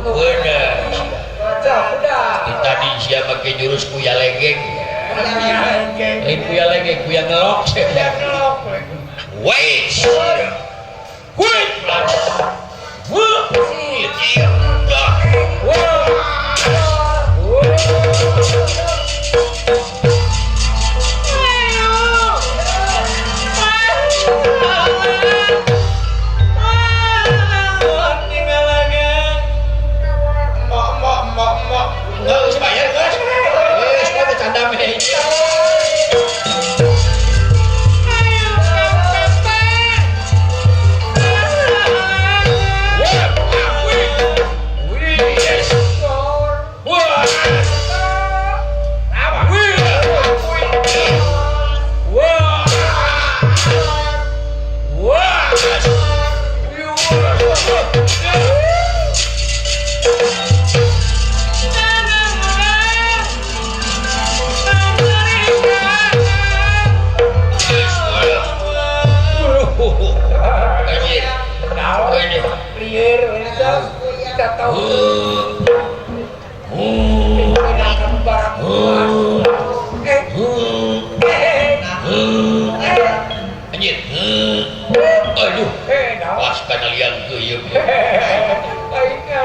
bener tadi siapa pakai jurus kuya legeng kuya legeng kuya ngelok wait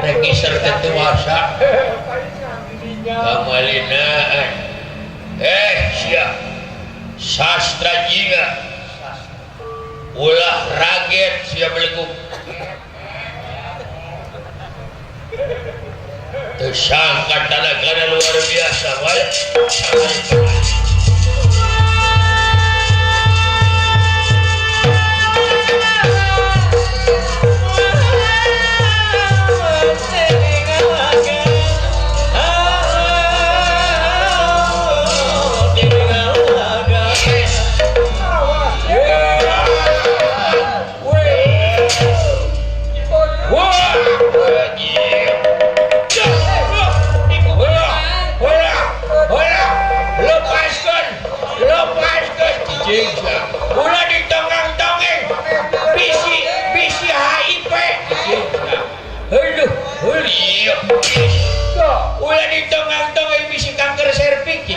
register ketuasa kamalinaan siap sastra jinga ulah raget siap beleguk tersangka tanah luar biasa baik ulah ditongeng-tongeng bisi HIP ulah ditongeng-tongeng bisi kanker serviks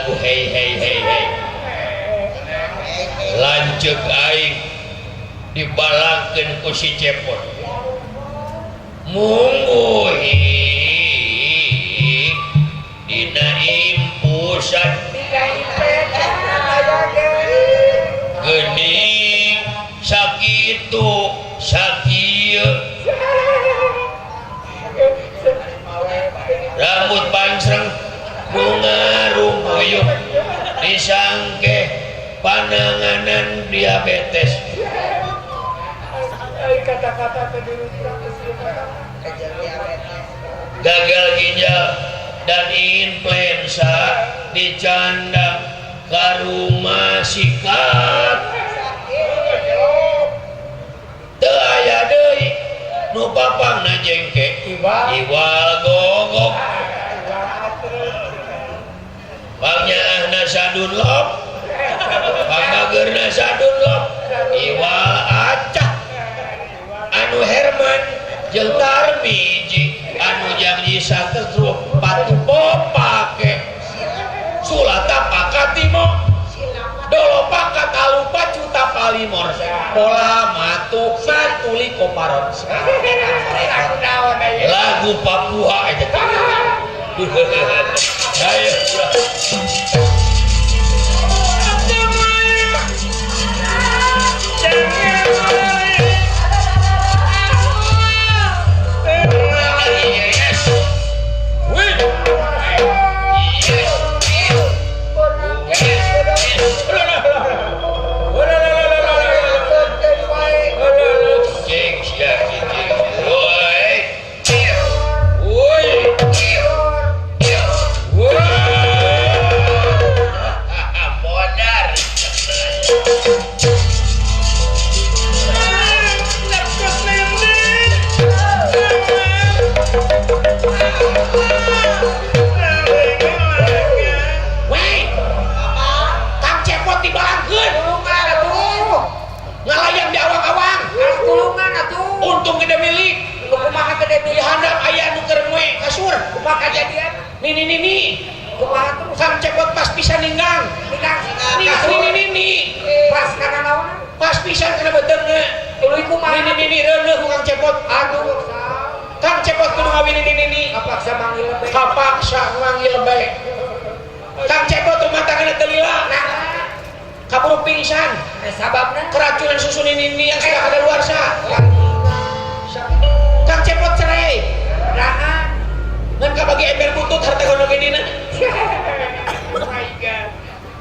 lagu hey lanjut aing dibalangkeun ku si Cepot mungguhi dina impusan geuning sakitu sakieu rambut pangsreng bunga rumpuyuk disangke pananganan diabetes gagal ginjal dan influenza dicandang ke rumah sikap teu aya deui nu papangna jengke iwal gogok pangnyaahna sadunlop pamageurna sadunlop iwal acak anu Herman jeung Tarmiji anu janji sakestruk patu popake sulata pakatimo dolo pakat alupa cuta palimor pola matu satuli koparon lagu Papua aja ayo Untung gede milik, lu kumaha gede milik handap aya nu keur moe kasur, kumaha kejadian? Nini, kumaha terus? Kang Cepot pas pisan ninggang. Nini. Pas kana naon? Pas pisan kana beteungna. Tuluy kumaha? Nini reuneuh ku Kang Cepot. Aduh, Kang Cepot kudu ngawin nini. Kapaksa manggil bae. Kapaksa manggil bae. Kang Cepot rumah tanggana teu lila. Kaburu pingsan. Sababna keracunan susu nini yang sudah kadaluarsa. Kang Cepot cerai. Raha. Ngan kabagi ember butut harta kono ge dina. Oh my god.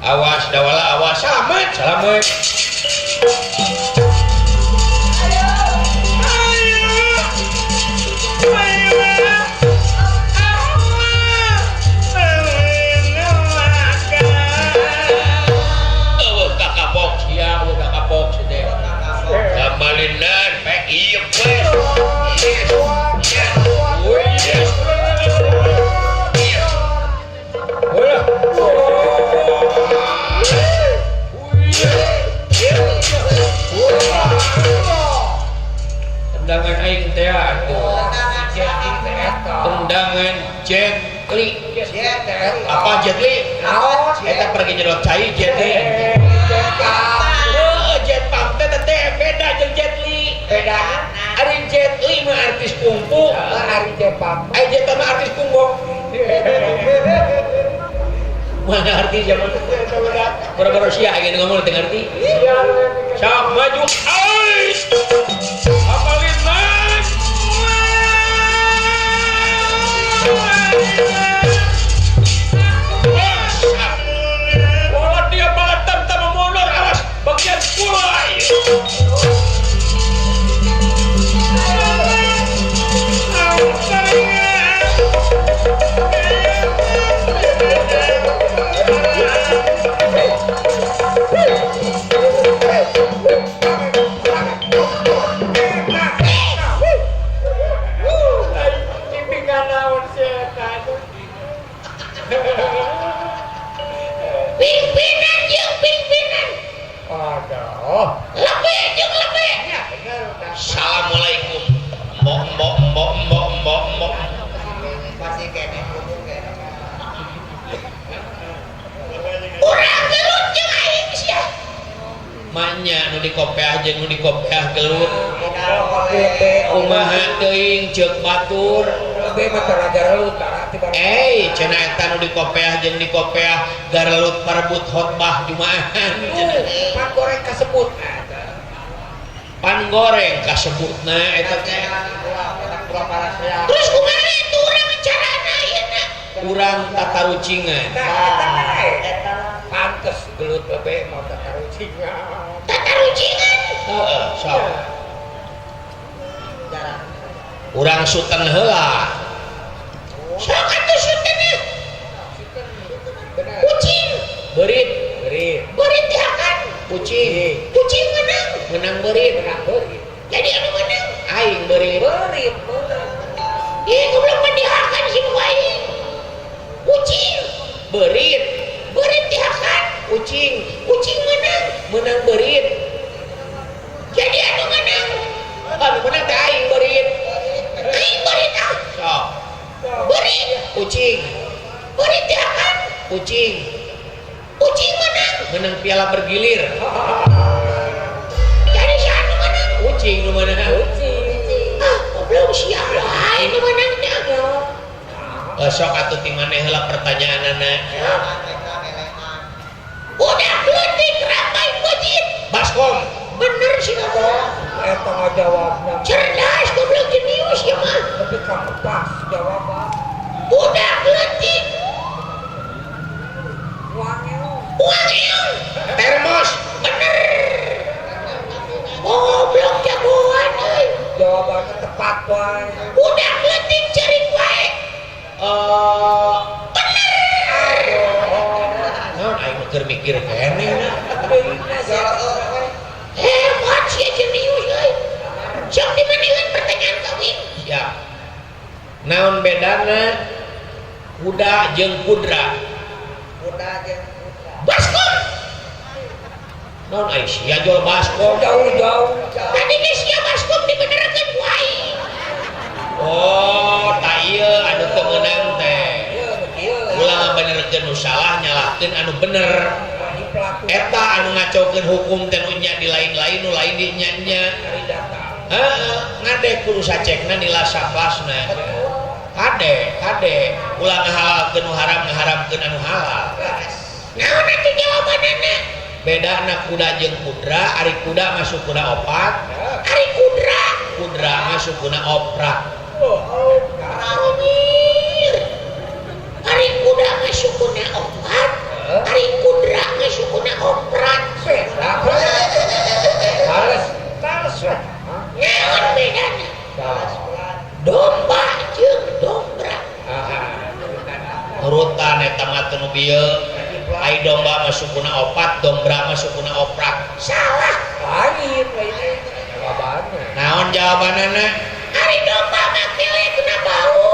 Awas dawala awas. Salamet. Kamalinan, pak iya pak. Tendangan aing teh atuh. Tendangan Jet Li. Apa Jet Li? Eta pergi nyedot cai Jet Li. Jet Pump teh beda jeung Jet Li. Beda. Ari Jet Li mah artis kungfu. Ari Jet Pump. Ai Jet mah artis punggok. Mana artis zaman baru-baru sia aja ngomong teu ngarti. Sok maju. Ai. Apalin mas. Bola dia balatam sama molor awas bagian kulai. Pimpinan. Aduh. Lebih. Assalamualaikum. Mbok. Masih kene. Urang gelut jeung aing sia. Manya nu dikopeah jeung nu dikopeah gelut. Kumaha teuing ceuk batur. Ge mah tara garelut cenah eta nu dikopeah jeung dikopeah garelut parebut khotbah Jumaahan. Pan goreng kasebut. Pan goreng kasebutna eta teh. Terus kumaha itu urang carana ayeuna? Urang tatarucingan. Eta pantes gelut bebe mau tatarucingan. Heeh, sok. Urang suten heula. Sok atuh sutenna. Kucing. Berit dihakan. Kucing menang berit. Jadi anu menang aing berit. Ih goblok mah dihakan si aing. Kucing berit dihakan. Kucing menang berit. Jadi anu menang teh aing berit. Sok. Berit kucing. Berit dihakan. Kucing menang piala bergilir. Jadi si anu menang. Kucing nu menang. Goblok sia wae nu menangnya. Sok atuh ti maneh heula pertanyaanana. Udah leutik ramai masjid. Baskom. Bener sih kamu. Eta ngajawabna. Cerdas goblok jenius ya mah. Tapi kamu pas jawaban. Udah leutik. Wangiu. Termos. Bener. Goblok jagoan euy. Jawabannya tepat wae. Udah leutik cering wae. Bener. Naon aing keur mikir kene na. kuda jeung kudra baskom non Aisyah jual baskom jauh tadi geus sia baskom dibenerkeun ku aing oh tak ieu anu teu meunang teh ulah benerkeun nu salah nyalahkeun anu bener eta anu ngacokeun hukum teh nu nya di lain-lain nu lain di nya-nya heeh ngade kudu sacekna nilasa kelasna kade ulah ngahalalkeun nu haram ngaharamkeun anu halal naon atuh jawabanana beda anak kuda jeung kudra ari kuda masuk kuda opat ari kudra masuk kuda oprak ari kuda masuk kuda opat ari kudra masuk kuda oprak harus naon bedana domba jeung dombra urutan eta mah teu nu bieu ai domba masuk kuna opat dombra masuk kuna oprak salah lain jawabannya naon jawabanana ari domba mah kelekna bau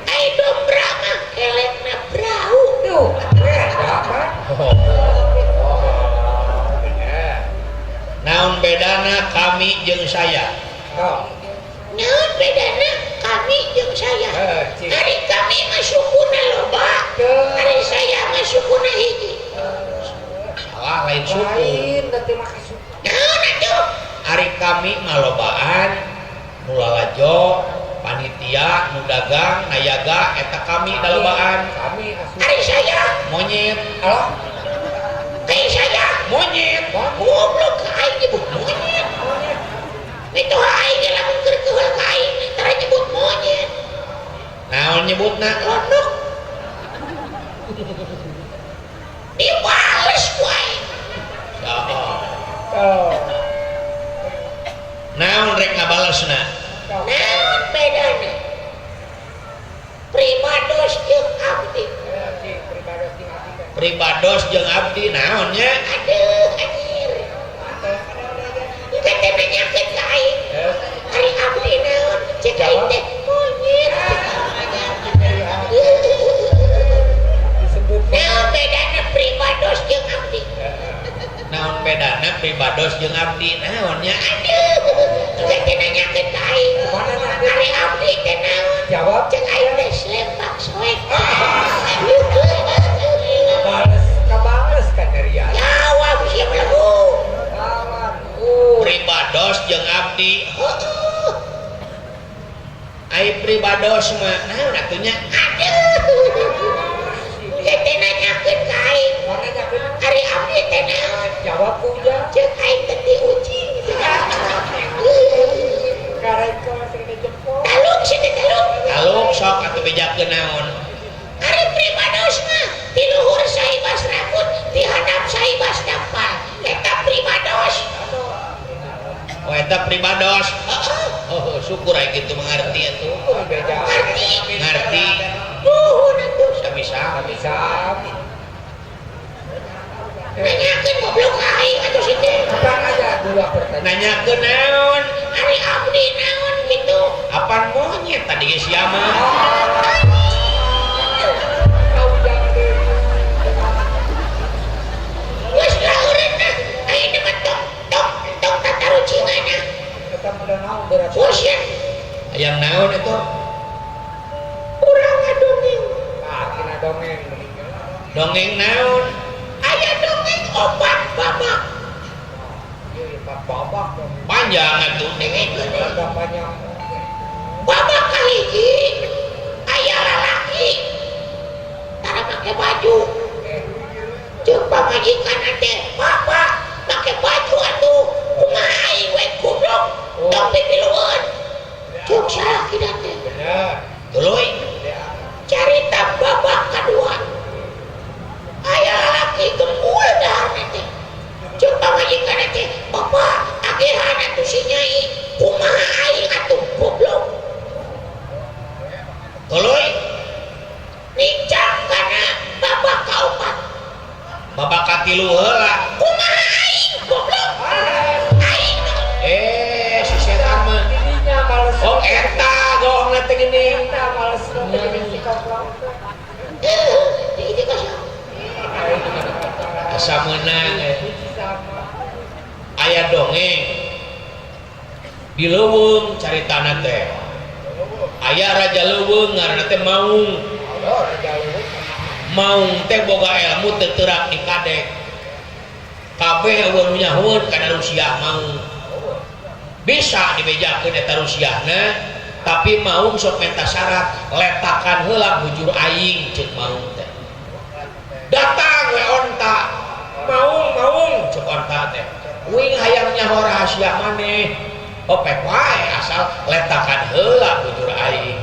ai dombra mah kelekna brau tuh apa naon bedana kami jeung saya naon bedana kami jeung saya ari kami masuk kuna loba ari saya masuk kuna hiji salah lain suku naon atuh ari kami malobaan nu lalajo panitia nu dagang nayaga eta kami dalobaan ari saya monyet ari saya monyet goblok aing nyebut monyet itu aing lamun keur keul ka aing tara nyebut monyet naon nyebutna londok dibales ku aing naon rek ngabalesna naon bedana pribados jeung abdi pribados jeung abdi naonnya aduh anjir teh nanyakeun ka aing ari abdi naon cek aing teh monyet naon bedana pribados jeung abdi naon bedana pribados jeung abdi naonnya aduh teh nanyakeun ka aing ari abdi teh naon jawab cek aing teh slepak soek kabales kan dari ya jawab siapa lagu pribados jeung abdi ai pribados mah naon atunya aduh teh nanyakeun ka aing ari abdi teh naon jawab puja cek aing teh diuji taluk sih taluk sok atuh bejakeun naon ari pribados mah di luhur saibas rambut di hadap saibas dampal eta pribados oh eta pribados oh syukur aja gitu mengerti itu ngerti atuh sami-sami nanyakeun goblok aing atuh situ apaan aja dua pertanyaan nanyakeun naon ari abdi naon gitu apaan monyet tadi geus sia mah geus laurna ayeuna mah tok tatarucingana udah naon berat bosan yang naon itu urang ngadongeng kina dongeng dongeng naon aya dongeng opat babak babak panjang atuh dengekeun agak panjang babak kahiji aya lalaki tara make baju jeung pamajikan teh bapak make baju atuh kumaha aing we goblok tong pipilueun jeung salah kidat teh bener tuluy carita babak kadua aya lalaki gembul daharna teh jeung pamajikan teh bapak agehan atuh si nyai kumaha aing atuh aya dongeng di Leuweung caritana teh aya raja Leuweung ngaranna teh Maung. Maung teh boga ilmu teu teurak dikadek kabeh eueuh nu nyahoeun kana Rusia Maung bisa dibejakeun eta Rusiana tapi Maung sok minta syarat letakan heula bujur aing ceuk Maung teh datang we onta Maung ceuk onta teh uing hayang nyaho rahasia maneh opek wae asal letakan heula bujur aing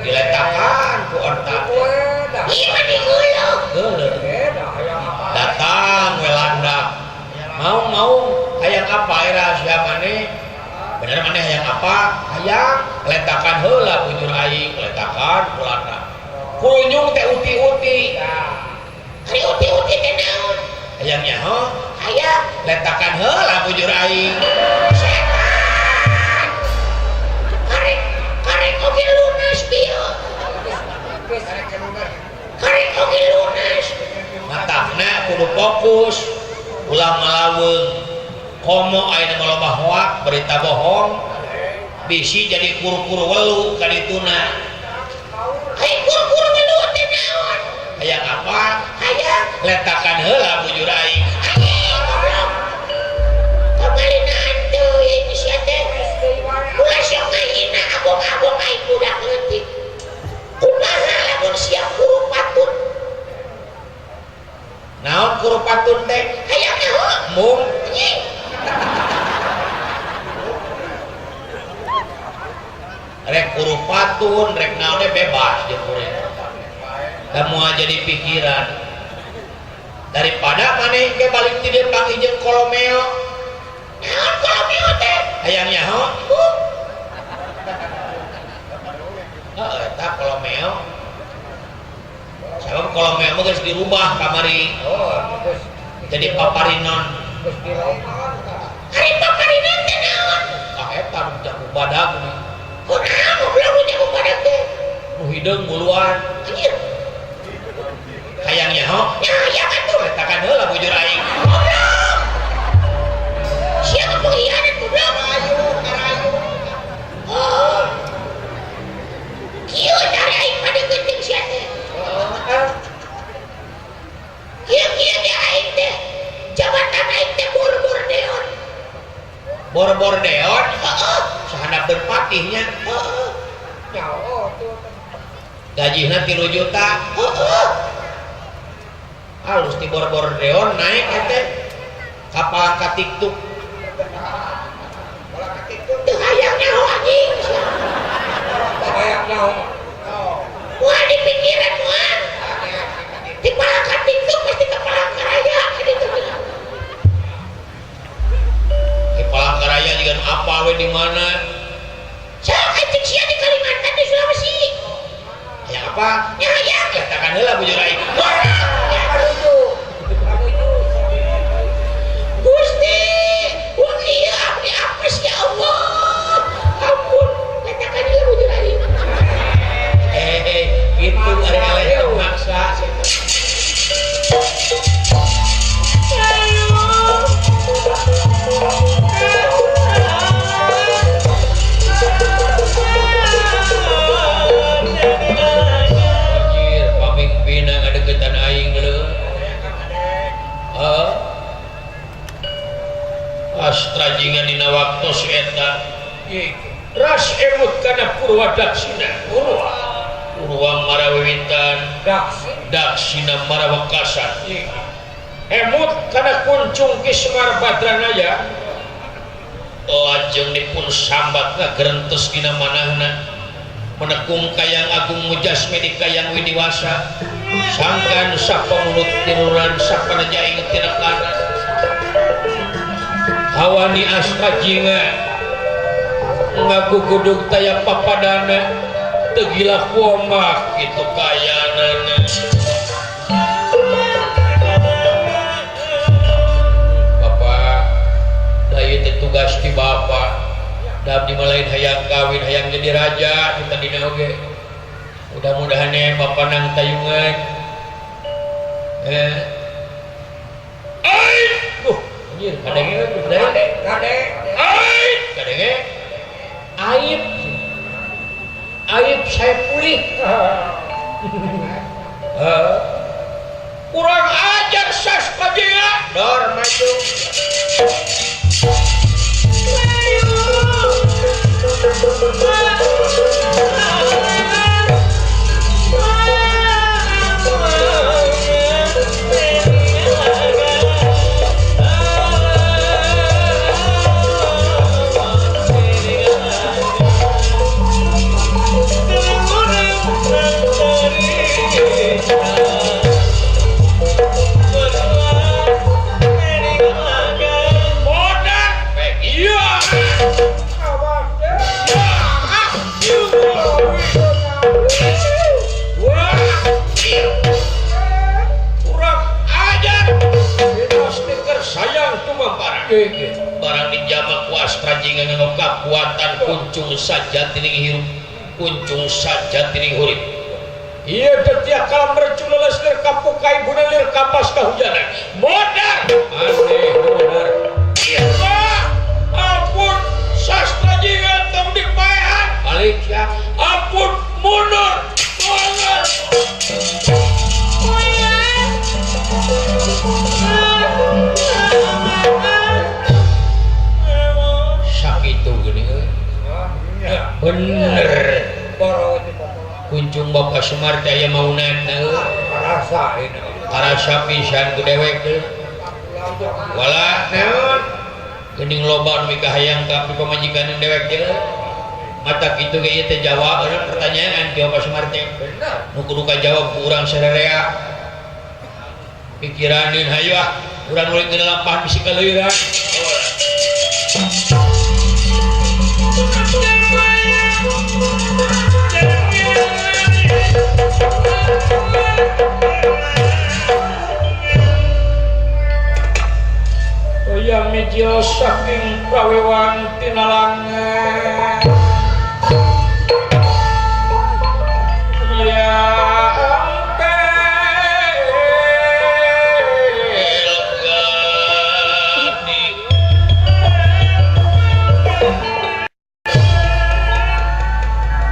diletakan ku onta ieu mah digeuleuh datang we landak Maung hayang apa rahasia maneh bener maneh hayang apa hayang letakan heula bujur aing letakan ku landak kunyung teh uti-uti ari uti-uti teh naon hayang nyaho hayang letakan heula bujur aing setan karek oge lunas bieu karek oge lunas matahna kudu fokus ulah ngalaweung komo aya nu loba hoak berita bohong bisi jadi kuru-kuru welu ka dituna ai kuru-kuru welu teh naon hayang apa hayang letakan heula bujur aing goblok kamarina anteu ieu sia teh ulah sok ngahina abong-abong aing budak leutik kumaha lamun sia kuru patun naon kuru patun teh hayang nyaho mung rek kuru patun rek naonnya bebas jeung urang da moal jadi pikiran daripada maneh ge balik ti dieu pangijeng kolomeo naon kolomeo teh hayang nyaho eta kolomeo sabab kolomeo mah geus dirubah kamari jadi paparinon hari paparinon teh naon eta nu jago badag nih kunaon goblok nu jago badag teh nu hideung muluan anjir hayang nyaho hayang atuh letakan heula bujur aing goblok sia nu pengkhianat goblok karayu oh kieu dari aing pada geuting sia teh kieu teh aing teh jabatan aing teh bor-bor deon bor-bor deon heeh sahandap berpatihnya heeh nyaho tuh gajina 3 juta heeh halus ti bor-bor deon naik teh kapal ka TikTok teu hayang nyaho anjing hayang nyaho moal dipikiran moal di palaka TikTok pasti ke Palangkaraya gitu di Palangkaraya juga apa we di mana sok anjing sia di Kalimantan di Sulawesi hayang apa ya hayang katakan heula bujur aing Gusti wong ieu abdi apes ya Allah ampun katakan heula bujur aing gitu ari eleh maksa astrajingan dina waktos eta ras emut kana purwa daksina purwa marawiwitan daksina marawakasan emut kana kuncung ki Semar Badranaya lajeng dipun sambat ngagerentes dina manahna menekung kayang agung mujasmi di kayang widiwasa sangkan sapamulut tiruran sapanajaing tina kanan hawani astrajinga ngagugudug taya papadana tegila kuomak itu kayanana Bapak daya itu tugas di Bapak dan dimalain hayang kawin hayang jadi raja kita dina oge mudah-mudahan ya Bapak nang tayungan anjir kadenge kadenge aib saya pulih kurang ajar sas pajingan dor maju barang dijama kuas prajingan ngano kakuatan kuncung saja tining hirup kuncung saja tining hurip iya detia kalam bercul leles lir kapukai buna lir kapas kahujanan modar aneh modar iya ampun sastra jingan tong dipaehan balik ya ampun mundur mundur sakitu gini bener kunjung Bapak Semar Jaya Maunan karasa pisan ku dewek wala naon geuning loba nu mikahayang tapi pamajikan dewek teh mata kitu ge ieu teh jawab pertanyaan ke Bapak Semar teh nu kudu kajawab ku urang sadarea pikiranin hayu urang nulis di lampah bisi kaleuran yang mijil saking prawewan tinalangan ya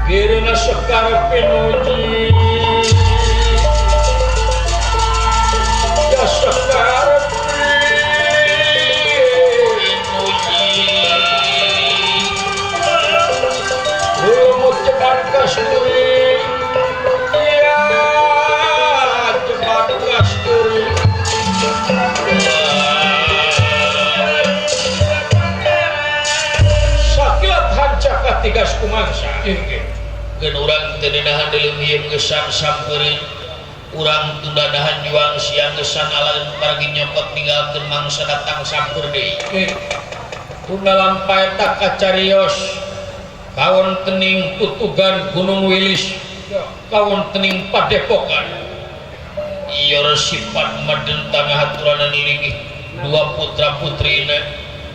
Girna sekar pinuji ya sekar kasturi ya jebat kasturi sakilat hancak katigas kumangsa gen urang teu dinahan dileuwieun gesan sampeureuy urang teu dadahan juang siang gesan alaeun paragi nyopot ninggalkeun mangsa datang sampeur deui tunda lampah eta kacarios kawon tening Putugan Gunung Wilis kawon tening Padepokan iya sifat maden tangah haturan linggih dua putra putrina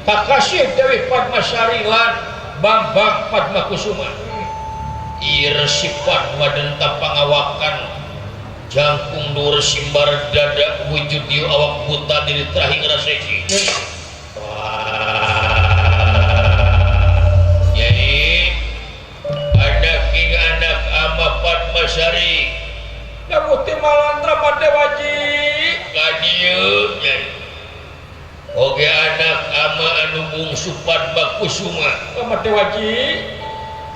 Kakasih Dewi Padmasari lan Bambang Padmakusuma iya sifat maden pangawakan jangkung dur simbar dada wujud dieu awak buta diri terahing raseci Padmasari kamu timalandra Padewaji kadieu nyai oge anak ama anu bungsu Padmakusuma Padewaji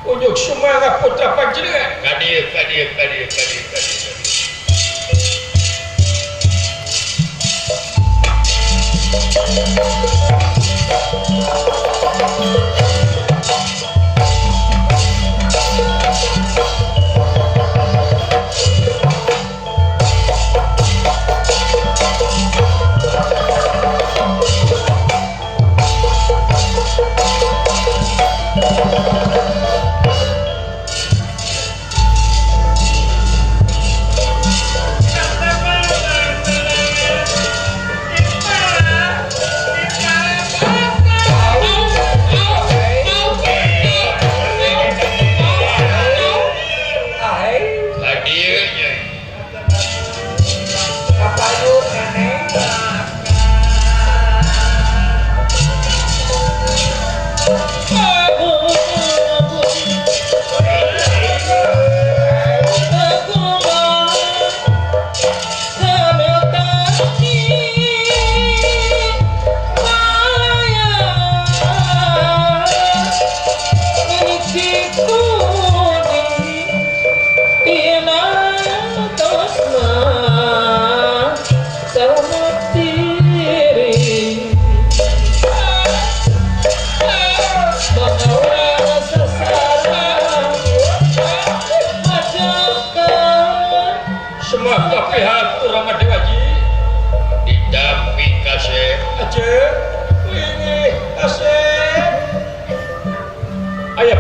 ujuk sumara putra panjenengan kadieu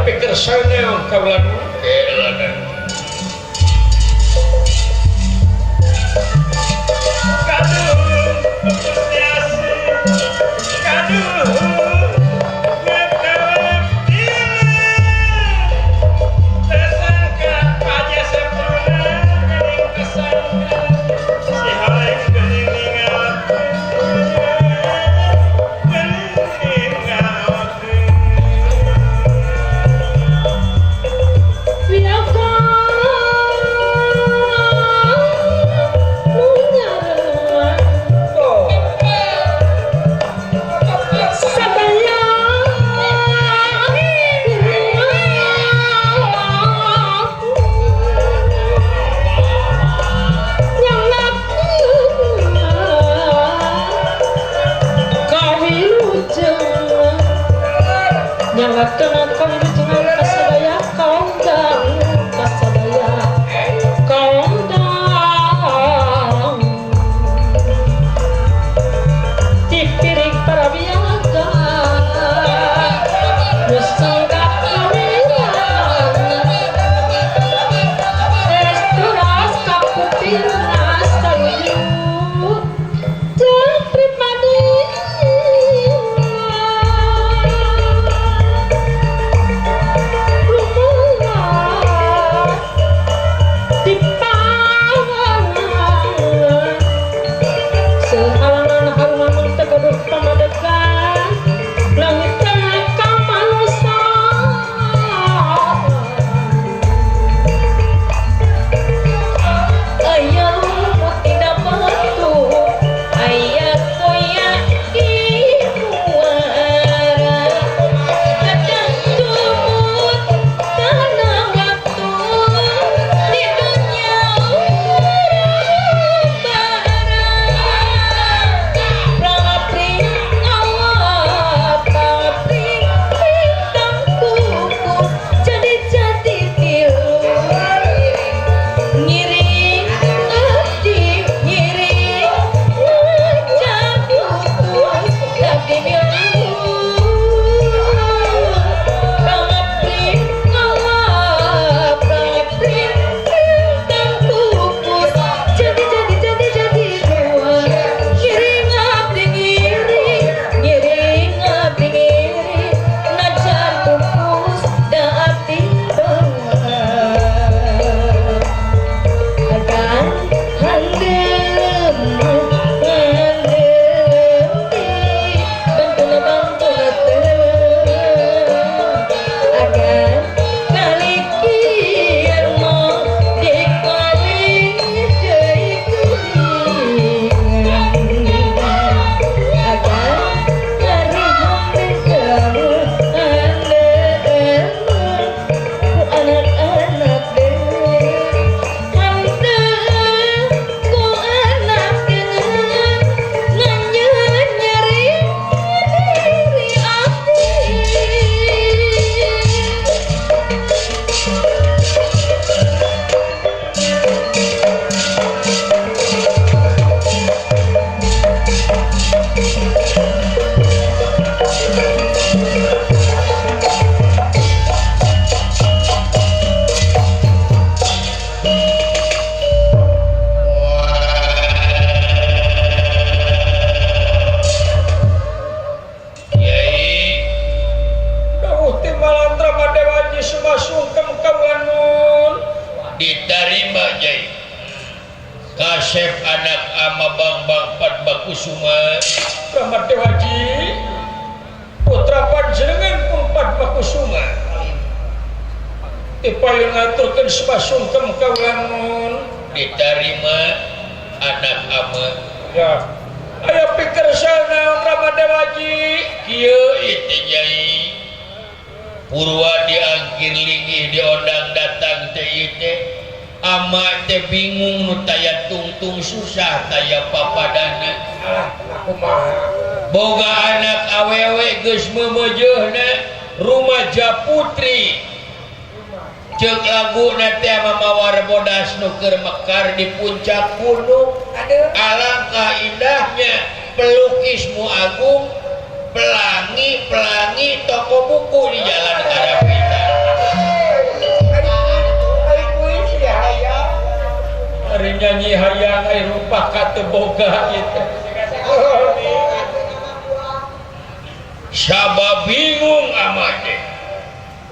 pikir sana kaulan Keladan. Kasep anak ama Bang Padmakusuma Rahmat Dewaji putra panjenengan pun Padmakusuma dipayun ngaturkeun sebasungkem kawulan diterima anak ama ya aya pikir sana Rahmat Dewaji kieu itu Nyai Purwa diangkir linggih diondang datang teh ieu ama teh bingung nu taya tungtung susah taya papadana aku mah boga anak awewe geus memejeuhna rumaja putri ceuk laguna teh mamawar bodas nu keur mekar di puncak gunung alangkah indahnya pelukismu agung pelangi toko buku di jalan Karapita nyanyi hayang ai rupa kate boga itu sabab bingung amade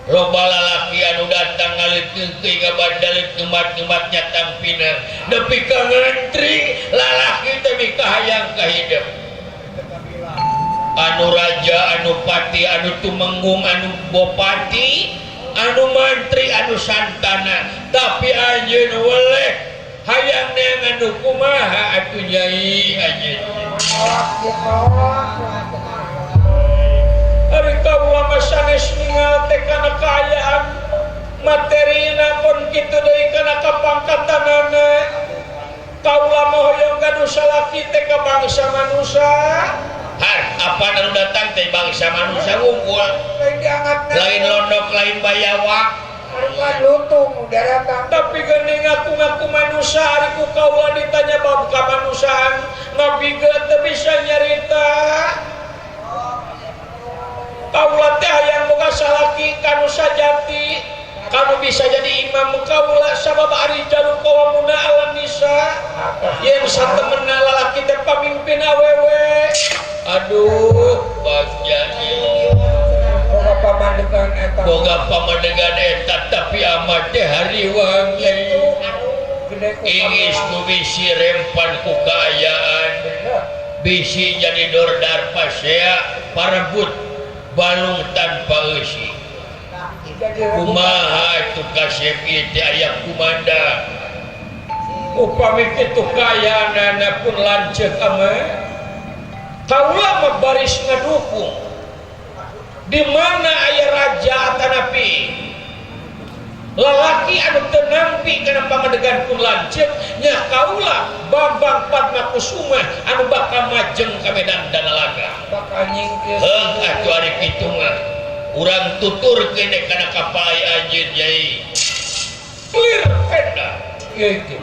loba lalaki anu datang ngaleutkeun ka bandalik ngemat-ngematnya tampina nepi ka ngantri lalaki teh mika hayang ka hideuk anu raja anu pati anu tumenggung anu bupati anu mantri anu santana tapi anjeun weleh hayang neangan anu kumaha atuh nyai anjeun ari kaula mah sanes ningal teh kana kaayaan materina pun kitu deui kana kapangkatanana kaula mah hoyong gaduh salaki teh ka bangsa manusia har apa anu datang teh bangsa manusia ngumpul lain londok lain bayawak lutung daratan tapi geuning ngaku-ngaku manusia ari ku kaula ditanya bab kamanusiaan ngabigeut teu bisa nyarita kaula teh hayang boga salaki kanu sajati kanu bisa jadi imam kaula sabab ari jalur qawamuna alam nisa yen satemena lalaki teh pamimpin awewe aduh bagja ieu boga pamandegan eta tapi amat teh hariwang ingis ku bisi rempan ku kaayaan bisi jadi dordar pasea parebut balung tanpa eusi kumaha tu kasep ieu teh aya kumanda upami kitu kaayana pun lanceuk ama kaula mah baris ngadukung di mana aya raja atanapi lalaki anu teu nampi kana pamandegan pun lanceuk nya kaula Bambang Padmakusuma anu bakal majeng ka Medan Danalaga bakal nyingkir atuh ari kitu mah urang tuturkeun kana kapal anjeun nyai clear penda gitu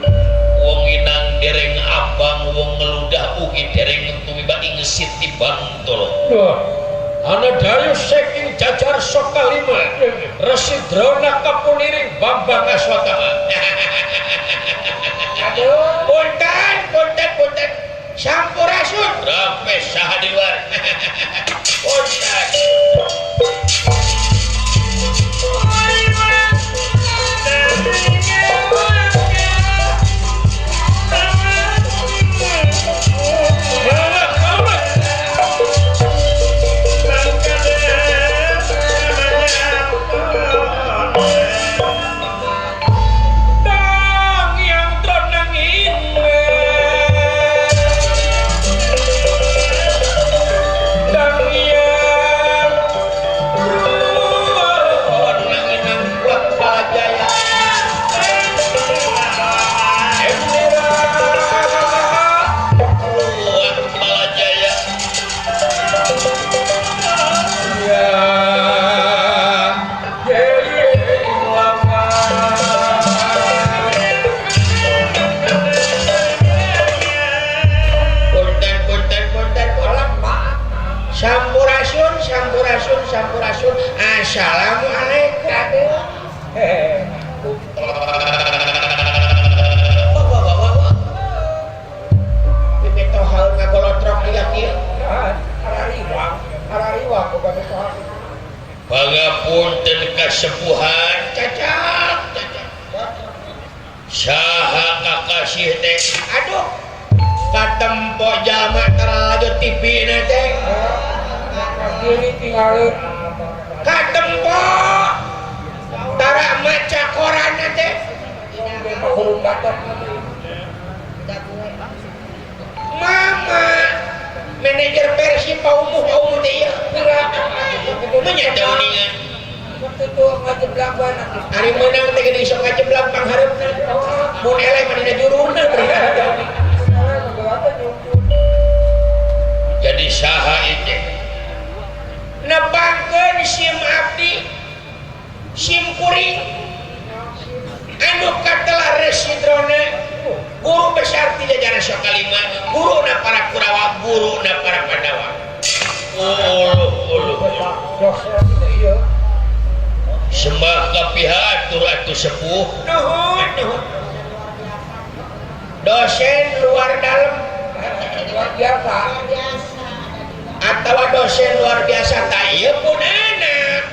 wong inang dereng abang wong ngeludah ugi dereng tumiba ingesit ti bantol ana dayu saking jajar sok kalima Residrona kapuniring Bambang Aswatama aduh punten sampurasun rape saha di luar punten Sampurasun assalamualaikum pipito hal ngagolotrok dia kieu harariwang boga besohan pangapunten kasepuhan cacak saha kakasih teh aduh katempo jalma terlalu TV-na teh diri tinggalin katempo tara maca koran teh kurung datang mama manajer Persib paumuh teh ieu menyata uningan waktu itu ngajeblak bae nanti hari menang teh geuning sok ngajeblak panghareupna mun eleh manehna juruna jadi saha ieu nebangkeun sim abdi sim kuring anu katelah Residrona guru besar ti jajaran Sokalima guruna para Kurawa guruna para Pandawa sembah ka pihak atuh sepuh nuhun dosen luar dalam luar biasa atau dosen luar biasa tak iya pun anak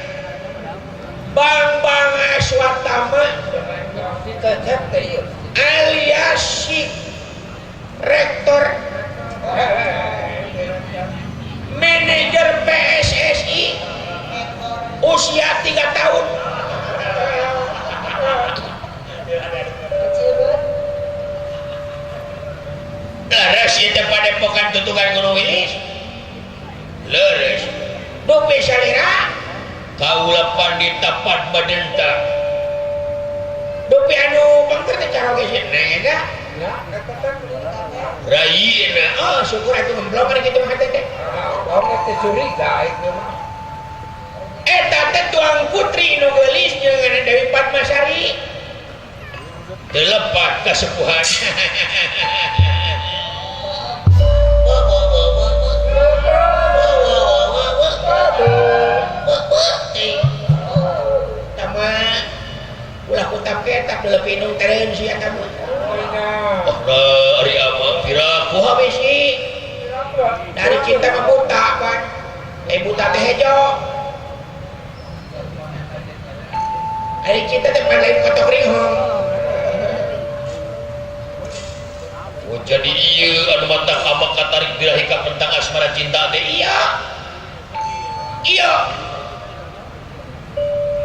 Bang Aswatama tetap teh alias si rektor manajer PSSI usia 3 tahun leres itu pada pokan tutukan gunung wilis leres dupi salira kaula pandita pat badenta dupi anu bangker teh cara geus neng eta ya katakan rayeuna oh syukur atuh belum ada kitu mah teh orang teh curiga itu mah eta teh tuang putri nu geulis jeung Dewi Padmasari teu lepat kasepuhan tama ulah kutap ketak lebih nung teren sia tama oh ari ama kira kuha bisi dari cinta ke buta kan buta teh hejo dari cinta teh pan lain kotok ringhong oh jadi iya anu mantap ama katarik dirahika tentang asmara cinta teh iya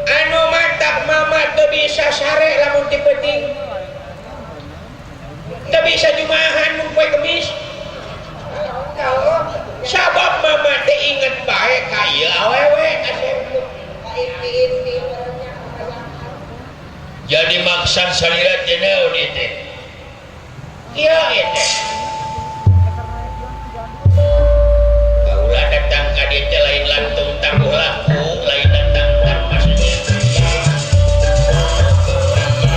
anu mantap mama teu bisa sare lamun ti penting teu bisa jumahan mun poe Kemis sabab mama teh inget bae ka ieu awewe asep jadi maksud salira teh naon teh ieu teh kaulah datang ka dieu teh lain lantung tangguh laku lain datang tanpa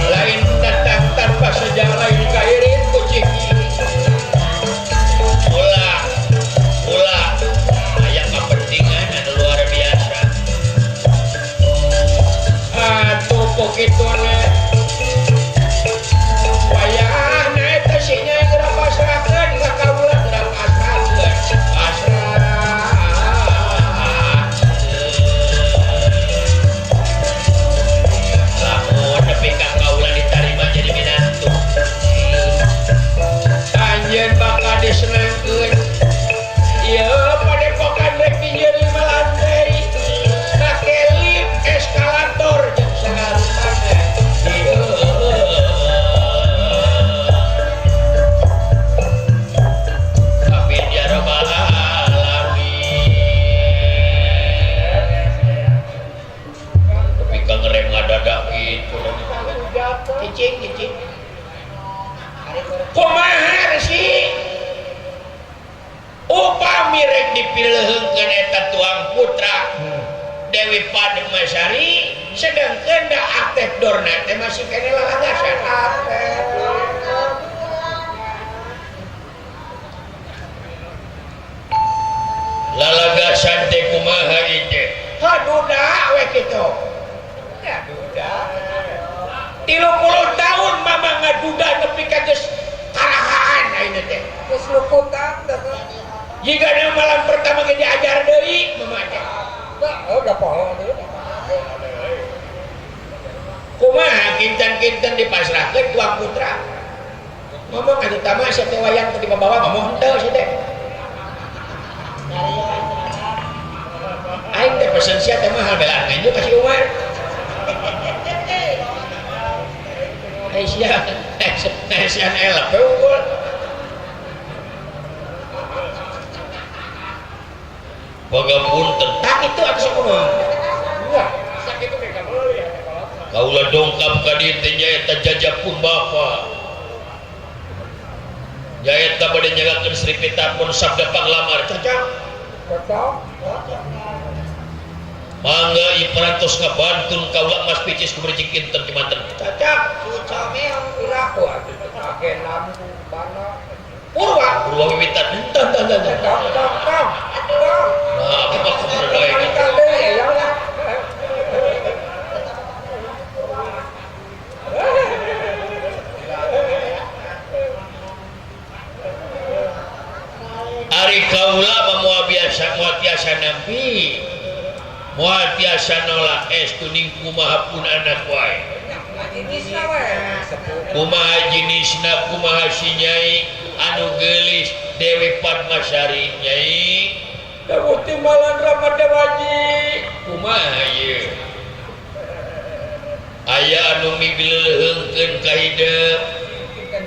lain datang tanpa sejak lain kairin kucing ulah aya kepentingan anu luar biasa atuh kitu ne wayahna eta sinya geura pasrahkeun ka kaula geura pasrahkeun lamun nepi ka kaula ditarima jadi minantu anjeun bakal disenengkeun ieu padepokan rek dijieun 5 lantai make lift eskalator jeung sagarupana amin ya rabbal alamin tapi ka ngerem ngadadak kitu cicing kumaha sih upami rek dipileuheungkeun eta tuang putra Dewi Padmasari sedangkeun da aktif dorna teh masih kene lalagasan lalagasan teh kumaha ieu haduda we kitu duda 30 tahun mama ngaduda nepi ka geus karahaan ayeuna teh geus luputan teh jika malam pertama ge diajar deui mama teh udah pohon deui kumaha kinten-kinten dipasrahkeun tuang putra ngomong anu tama sia teh wayang teu dibawa ngomong henteu sia teh aing teh pesen sia teh mahal belaan nganju ka si Umar sia elep unggul boga punten tak itu atuh sakumaha iya sakitu ge ka meuli kaula dongkap ka dieu teh nyaeta jajapun bapa nyaeta bade nyagakeun Sri Pitapun sabda panglamar cacak cocok mangga ieu parantos ngabantun kaula Mas Picis kuberjing kinten kimanten cacak camel iraku atuh pake lampu bana purwa wiwitan entan nah apa kumaha gitu moal tiasa nolak estu ning kumaha pun anak wae jenisna we kumaha jenisna kumaha si Nyai anu geulis Dewi Padmasari Nyai dawuh timbalan Ramadewaji kumaha ieu aya anu mibileuheungkeun ka hideuk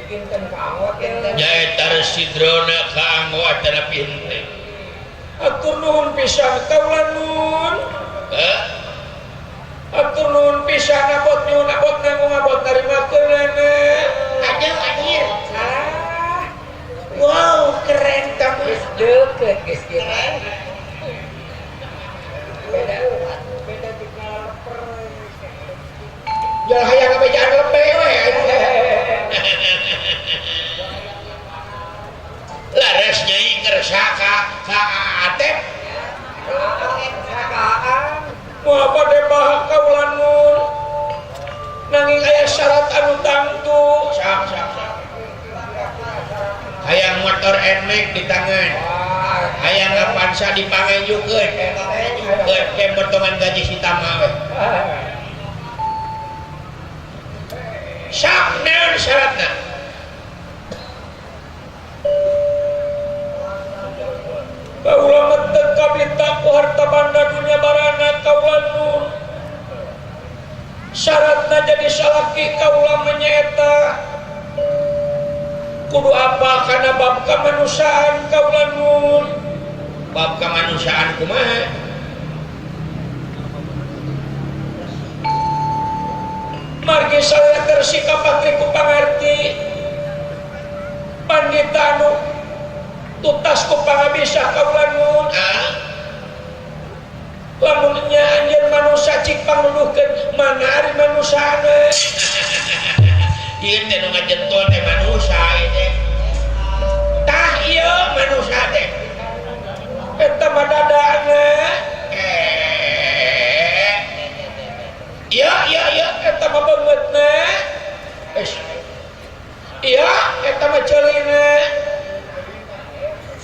kinten kaanggot nyaeta residrona ka anggotana pinte atur nuhun pisan kaula nun atur nuhun pisan abot nyuhun abot nanggung abot narimakeun nenek anjir wow keren kamu deket geus kieu beda di kalaper jangan hayang ngabejaan lembe we laras Nyai ngersa ka Atep moal bade bahak kaula nun nanging aya syarat anu tangtu sak hayang motor NMAX di tangan hayang Avanza dipangajukeun ke potongan gaji si Tama we sak naon syaratna kaula meteg kabita ku harta banda dunia barana kaula nun syaratna jadi salaki kaula menyaeta kudu apa kana bab kamanusiaan kaula nun bab kemanusiaan kumaha margi saya tersikap patri ku pangarti pandita anu tutas ku pangabisa kaula nun lamunnya anjeun manusia cik pannuduhkeun mana ari manusiana ieu teh nu ngajentol teh manusia teh tah ieu manusia teh eta mah dadana iya eta mah beungeutna iya eta mah ceulina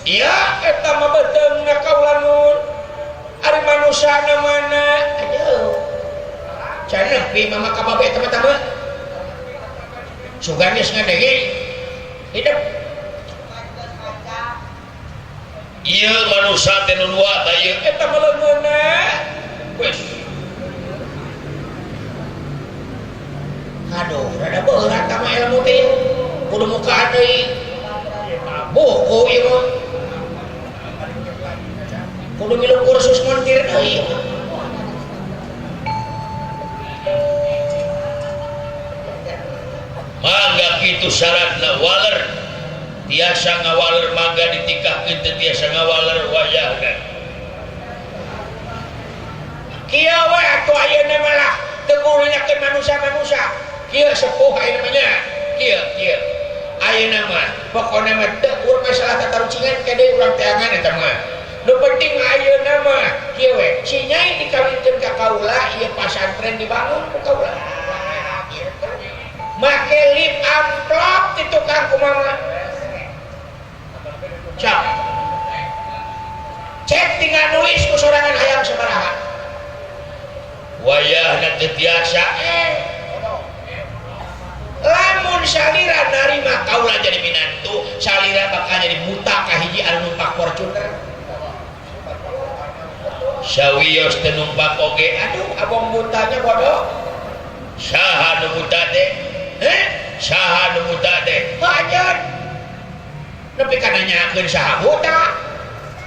iya eta mah beteungna kaula nun ari manusiana mana aduh can nepi mama ka babe teman-teman sugan geus ngadege hidup ieu manusia teh nu dua tah ieu eta mah leungeunna wes aduh rada berat mah ilmu teh kudu mukaan deui buku ieu mah kudu milu kursus montir deui mangga kitu syaratna waler tiasa ngawaler mangga ditikahkeun teu tiasa ngawaler wayahna kieu we atuh ayeuna mah lah teu kudu nyakeun manusia-manusia kieu sepuh ayeuna mah nya kieu ayeuna mah pokona mah teu urang masalah tatarucingan kade urang teh angan eta mah nu penting ayeuna mah kieu we si Nyai dikawinkeun ka kaula ieu pasantren dibangun ku kaula make lip amplop di tukang kumaha cak cek tinggal nulis ku sorangan hayang sabaraha wayahna teu tiasa lamun salira narima kaula jadi minantu salira bakal jadi buta ka hiji anu numpak Fortuner sawios teu numpak oge aduh abong butanya bodoh saha nu buta teh saha nu buta teh hajar nepi kana nyakeun saha buta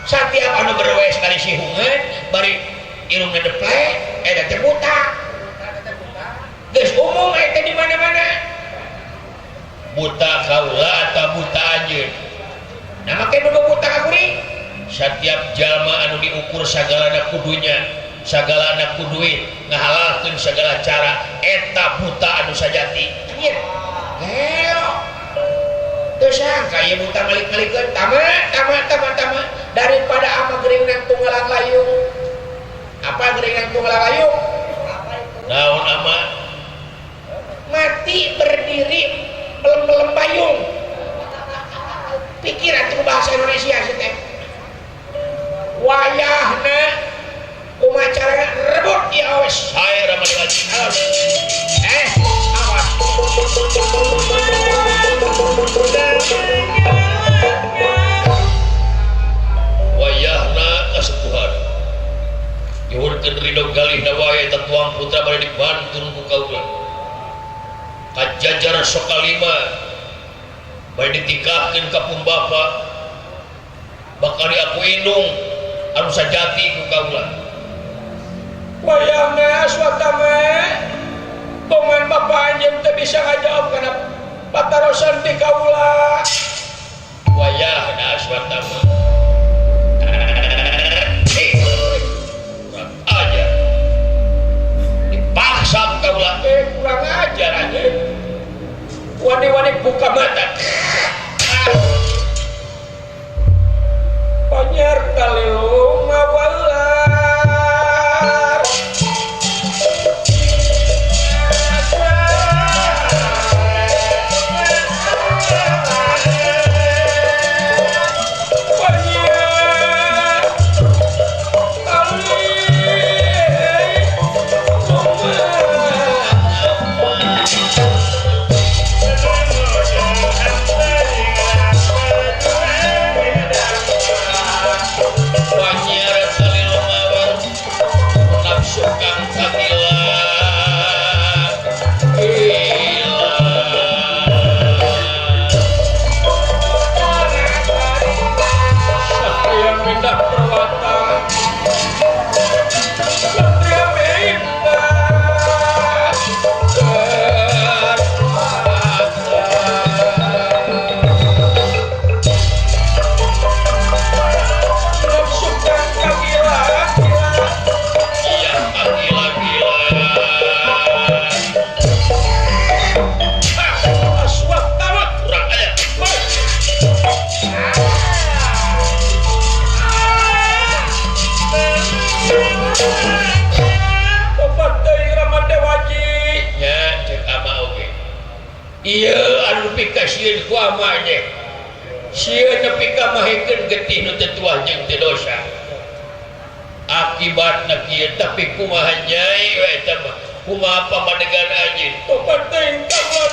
satiap anu berwes kali sihungeun bari irungna deplek eta teh buta geus umum eta di mana-mana buta kaula atau buta anjeun nah make nu buta ka kuring setiap jalma anu diukur sagalana kudunya sagalana ku duit ngahalalkeun sagala cara eta buta anu sajati ieu teu sangka ieu buta malik-malikeun tama daripada ama geuring nang tunggalan layung apa geuring nang tunggalan layung naon ama mati berdiri belum payung pikir atuh bahasa Indonesia sih teh wayahna umacara nyuwunkeun ridho galih wae tatuang putra bade dibantun ku kaula kajajaran sokalima bade ditikahkeun ka pumbapa bakal aku indung anu sajati ku kaula wayahna aswatama pemain bapak anjeun teu bisa ngajawab kana patarosan ti kaula wayahna aswatama kurang ajar dipaksa kaula kurang ajar aja wani-wani buka mata Panyar kalilu ngawalar iya anu pikasieun ku amanya sieun nepi ka mahekeun getih nu teu tuah jeung teu dosa akibatna kieu tapi kumaha nyai we eta mah kumaha pamadegan anjeun tobat teuing kaula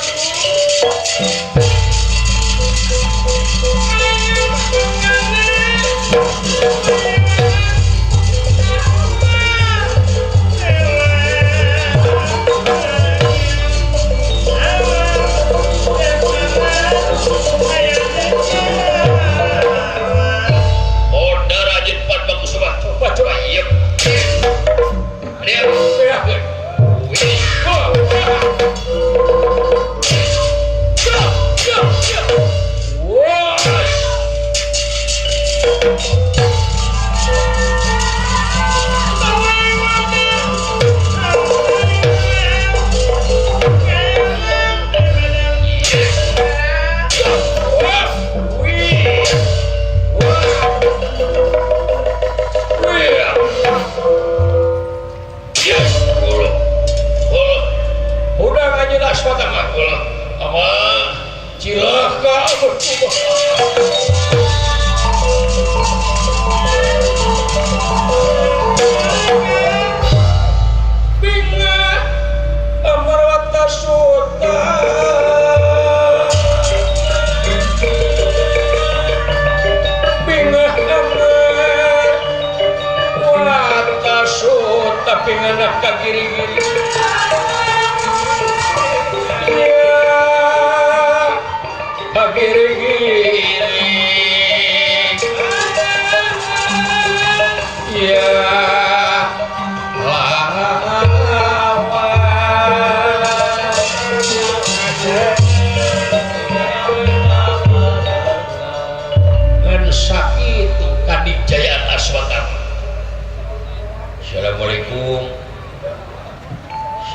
Assalamualaikum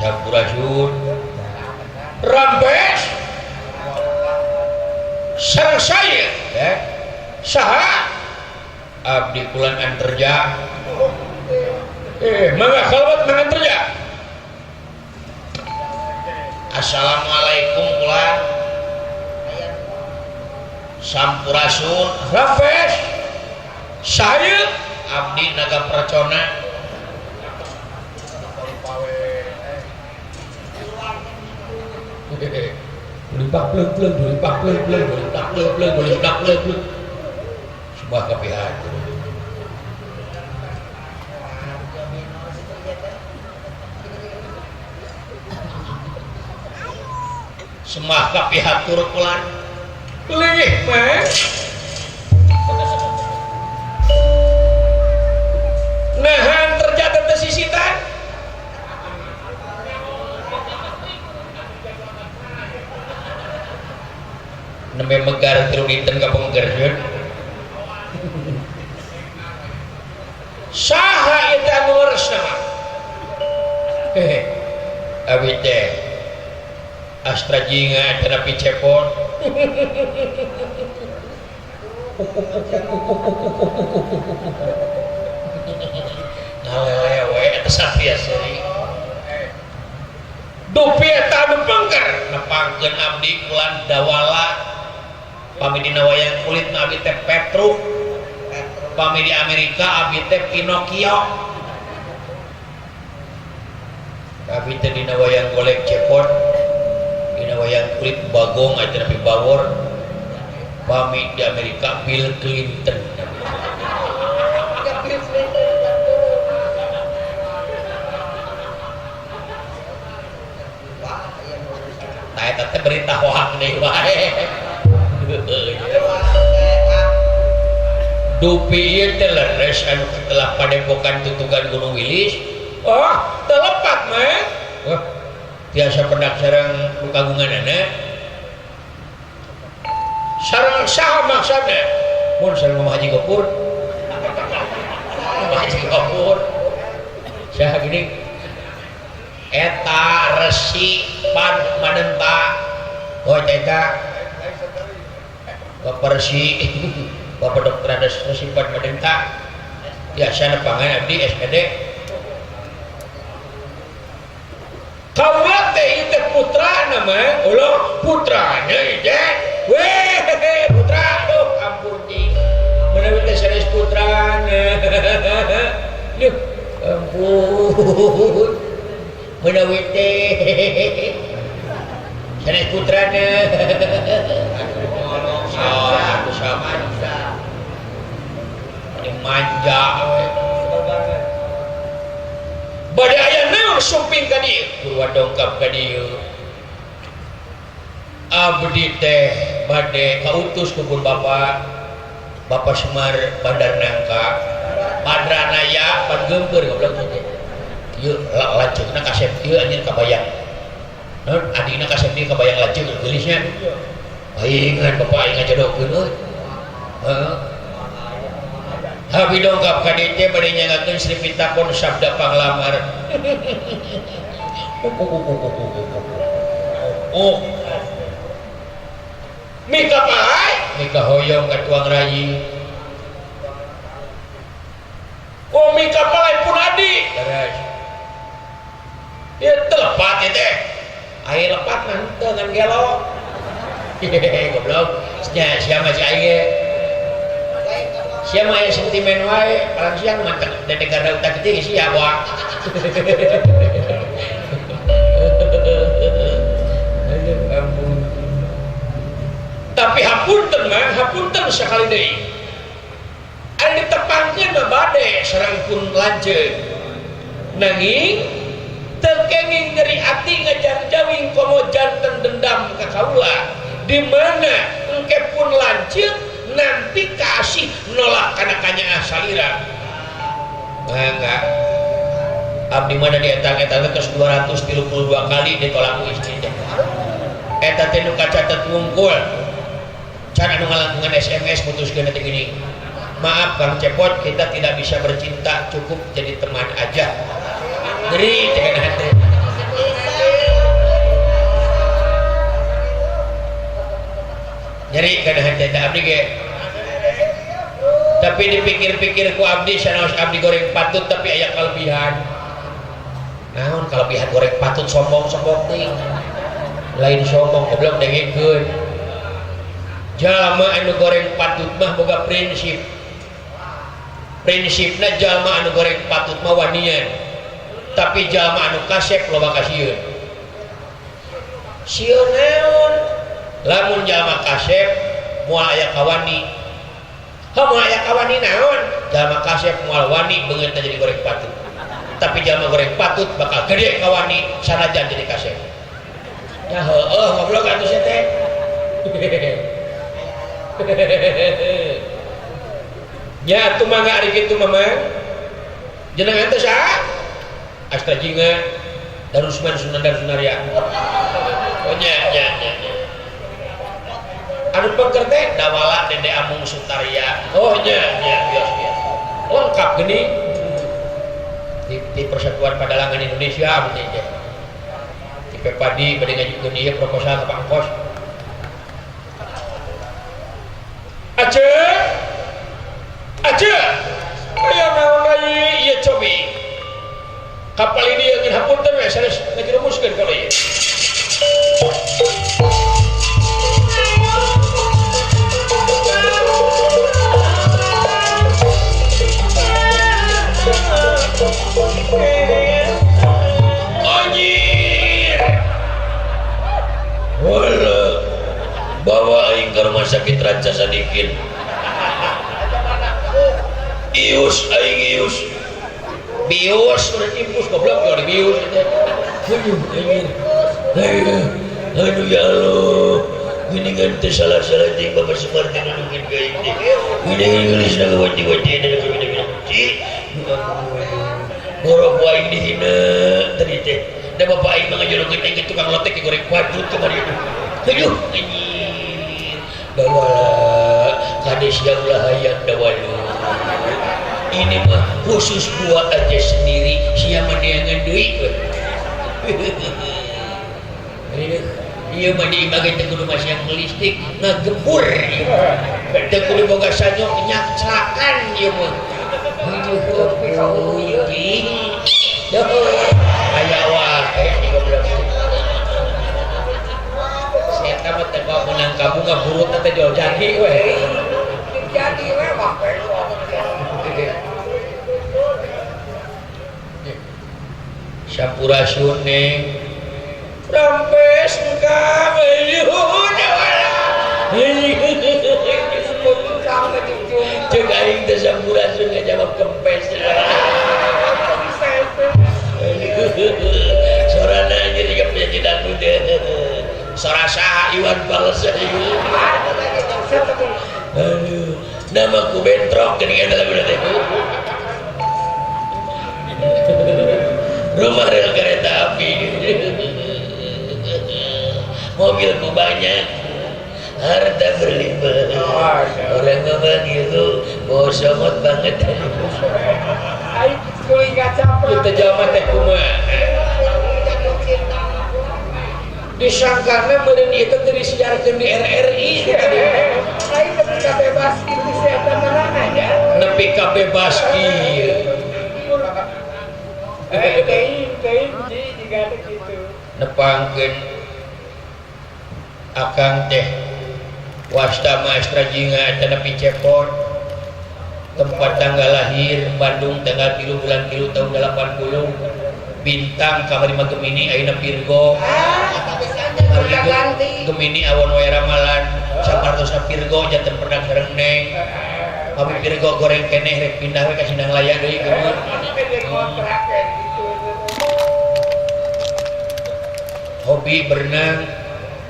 Sampurasun Rambes sareng saya saha abdi kulan anterja mangga kalawat manganterja Assalamualaikum kulan Sampurasun Rambes saya abdi naga pracona Bulimpak pleng-pleng, bulimpak pleng-pleng, bulimpak pleng-pleng, bulimpak pleng-pleng. Sebuah kepihakan. semangka pihatur pelan lih mah nahan terjadi tesisitan nembe megar tiru dinten ka penggerjeun saha eta anu leresna abi teh Astra Jinga terapi cepot ngalele we eta satria seri dupi eta anu pengker nepangkeun abdi kulan dawala pami dina wayang kulit abdi teh Petruk pami di Amerika abdi teh Pinocchio abdi teh dina wayang golek cepot dina wayang kulit bagong aja tapi bawor pami di Amerika Bill Clinton nah eta teh berita hoak deui wae dupi ieu teh leres anu telah padepokan tutugan Gunung Wilis oh telepat mah wah biasa pendak sareng nu kagunganana sareng saha maksudna mun sareng Mama Haji Gopur Mama Haji Gopur saha gini eta resi pan madenta oh eta Bapak resi Bapak dokter ada resi pan madenta biasa nepangan abdi SPD kaula teh teh putrana mah ulah putranya ieu weh putra aduh ampun cing menawi teh sanes putrana yuh ampun menawi teh sanes putrana aku sama ini manja bade aya naon sumping ka dieu kurwa dongkap ka dieu abdi teh bade kautus ku Bapak Semar Bandar Nangka Padranaya pan geumpeur goblok teh ieu lanceukna kasep ieu anjeun kabayang naon adina kasep ieu kabayang lanceuk geulisnya aing bapak aing ngajodokeun euy heeh Habis dongkap ka dieu teh bade nyangakeun Sri Pitakon sabda panglamar. Oh. Mika paai, Mika hoyong ka tuang rayi. oh mika paai pun adi. Terus. Ya telepat ya teh. Ai lepat nanteu ngan gelo. Hehehe goblok. Siapa si aing siapa yang sentimen wae paling siang mantap dan negara utak gede siapa tapi hapunten mah hapunten sekali deui anu ditepangkeun mah bade sareng pun lanceuk nanging teu kenging nyeri ati ngajar-jawing komo janten dendam ka kaula di mana engke pun lanceuk nanti kasih nolak kanakannya asalira enggak abdi mana di etang-etang terus 232 kali ditolak ku istri teh eta teh nu kacatet wungkul can anu ngalangkungan SMS putuskeun teh gini maaf Kang Cepot kita tidak bisa bercinta cukup jadi teman aja ngeri teh kana teh nyeri kana henteu abdi ge tapi dipikir-pikir ku abdi sanaos abdi goreng patut tapi aya kalebihan naon kalebihan goreng patut sombong-sombong ting lain sombong goblok dengekeun jalma anu goreng patut mah boga prinsipna jalma anu goreng patut mah wanian tapi jalma anu kasep loba kasieun sieun naon lamun jalma kasep moal aya kawani moal aya kawani naon jalma kasep moal wani beungeut jadi goreng patut tapi jalma goreng patut bakal gede kawani sanajan jadi kasep Ya heueuh goblok atuh sia teh. Nya atuh mangga ari kitu Mamang. Jenengan teh saha? Astajinga Darusman Sunan Darsunaria. Oh nya. Anu pengker teh Dawala Dede Amung Sutaria. Oh nya bios. Lengkap gini. Di Persatuan Padalangan Indonesia begitu. Di Pepadi bade ngajukeun ieu proposal ka Pangkos. Aceh. Aya naon deui ieu cobi. Kapal ini yang hapunten we sanes ngajerumuskeun ka ieu. Anjir. Wala. Bawa aing ke rumah sakit Raja Sadikin. Ius aing ius. Bius udah impus goblok yo di bius. Aduh ya Allah. Ini kan teh salah-salah ting Bapak Sumarti nunjukin ke ini. Ini geus na wati-wati ada kabina-kabina. Borok aing dihina tadi teh. Da bapak aing mah ngajolokeun aing tukang lotek digoreng wadut kemarin. Aduh anjir. Dawala kades yang lahayat dawalu. Ini mah khusus buat aja sendiri siapa neangan deui. Iya mah diimage teh kudu masih yang melistik ngagembur. Teh kudu boga sanyok nyacrakan ieu mah. Aya wae goblok. Eta mah teh kamunang kamu ngaburut teh jauh jadi we. Jadi we mah Sampurasun neng rampes engkau ayun cek aing teh sampurasun ngajawab kempes sorana jadi penyanyi dangdut sora saha Iwan Fals aduh namaku bentrok geuning eta lagu teh rumah rel kereta api mobilku banyak harta berlimpah orang ngomong gitu bosomot banget aing kuing gacapra kita jawab teh kumaha disangkana meureun ieu teh disiarkeun di RRI aing ketika bebas itu setan nerangan ya nepi ka bebas ieu Kain jika ada gitu. Nepangkeun akang teh wasta maestra jinga eta nepi cepot tempat tanggal lahir Bandung tanggal 3 bulan 3 tahun 80 bintang kamari mah Gemini ayeuna Virgo Gemini awon wae ramalan sapartosa Virgo janten pernah sareng neng abi Virgo goreng keneh rek pindah we ka Sindang Laya deui geus hobi berenang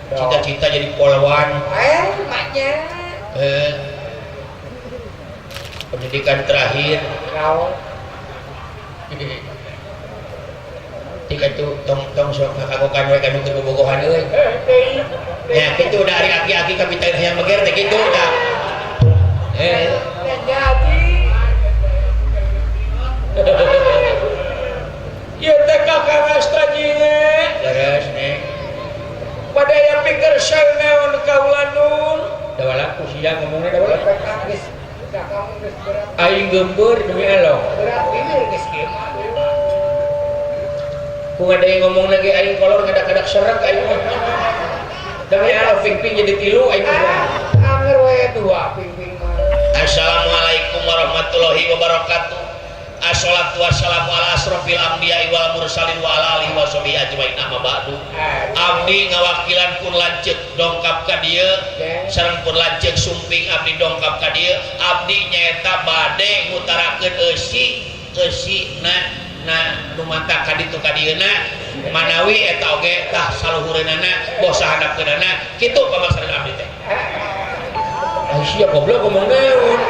cita-cita jadi polwan maknya pendidikan terakhir tika itu tong sok ngakagokan we kanu keur bobogohan euy nya kitu dari aki-aki ka bitay hayang meger teh kitu da jadi Ieu teh kakang astajine leres neng pada yang pikir saya naon kaula nun dawala ku sia ngomongna dawala geus kamu geus berat aing gembeur demi Allah berat ini geus kieu ku ngadain ngomong lagi aing kolor ngadak-ngadak serak aing demi Allah ping-ping jadi 3 aing anger we 2 ping-ping mah Assalamualaikum warahmatullahi wabarakatuh. Assalatu wassalamu ala asrofil anbiya'i wal mursalin wa ala alihi wa sahbihi ajmain amma ba'du. Abdi ngawakilan pun lanceuk dongkap ka dieu sareng pun lanceuk sumping abdi dongkap ka dieu abdi nyaeta bade ngutarakeun eusi na nu mantap ka ditu ka dieuna manawi eta oge tah saluhureunana bosa handapkeunana kitu pamaksana abdi teh. Ah sia goblok ngomong naon.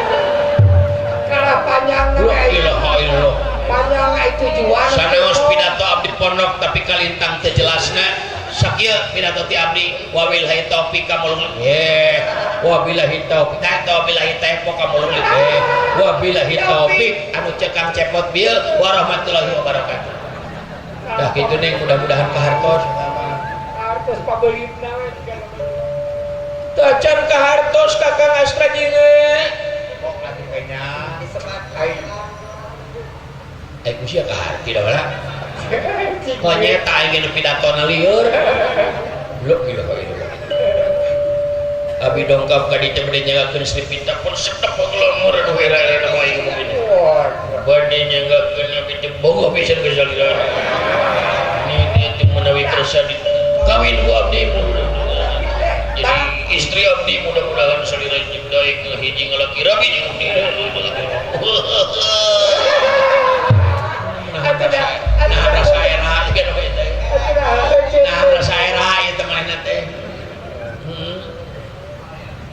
Kalah panjang La ilaha illallah. panjang itu tujuan. Sanaos pidato abdi pondok tapi kalintang teu jelasna. Sakieu pidato ti abdi wabillahi taufik kamulung wabillahi taufik wabillahi taufik kamulung wabillahi taufik anu cekang cepot bil warahmatullahi wabarakatuh. Dah kitu ning mudah-mudahan kahartos. Hartos pabeulitna we. Tacan kahartos kakang Astra jinge. Kok lagi kayaknya disebat kain. Kusia kaharti da bala. Kok nyeta aing nu pidatona lieur. Blok ieu kok ieu. Abi dongkap ka dieu bade nyagakeun Sri Pinta pun sedep ngelomor anu herele mah aing ngomong ini. Bade nyagakeun abi teh bogoh pisan geus salira. Ini teh menawi kersa di kawin ku abdi. Jadi istri abdi mudah-mudahan salira daek hiji ngalaki rabi jeung abdi. Nah rasa era juga no itu. Nah rasa era itu mana teh.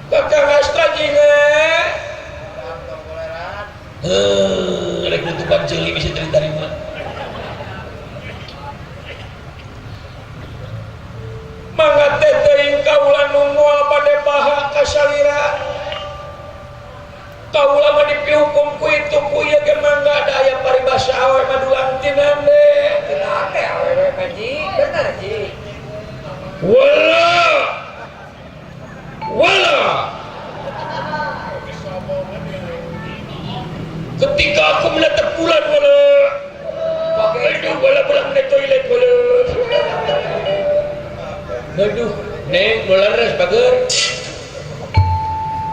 Kakang Astra jinge. Ada kutuban ceuli bisa diterima. Mangga teh teuing kaula nu moal bade baha ka salira. Kaula mah dipihukum ku itu ku ieu ge mangga da aya paribasa awe madulang tinan de. Tidak ada awewe Ji, bener Ji. Wala. Ketika aku menatap bulan wala. Aduh wala pulang ke toilet wala. Aduh, neng mularas bager.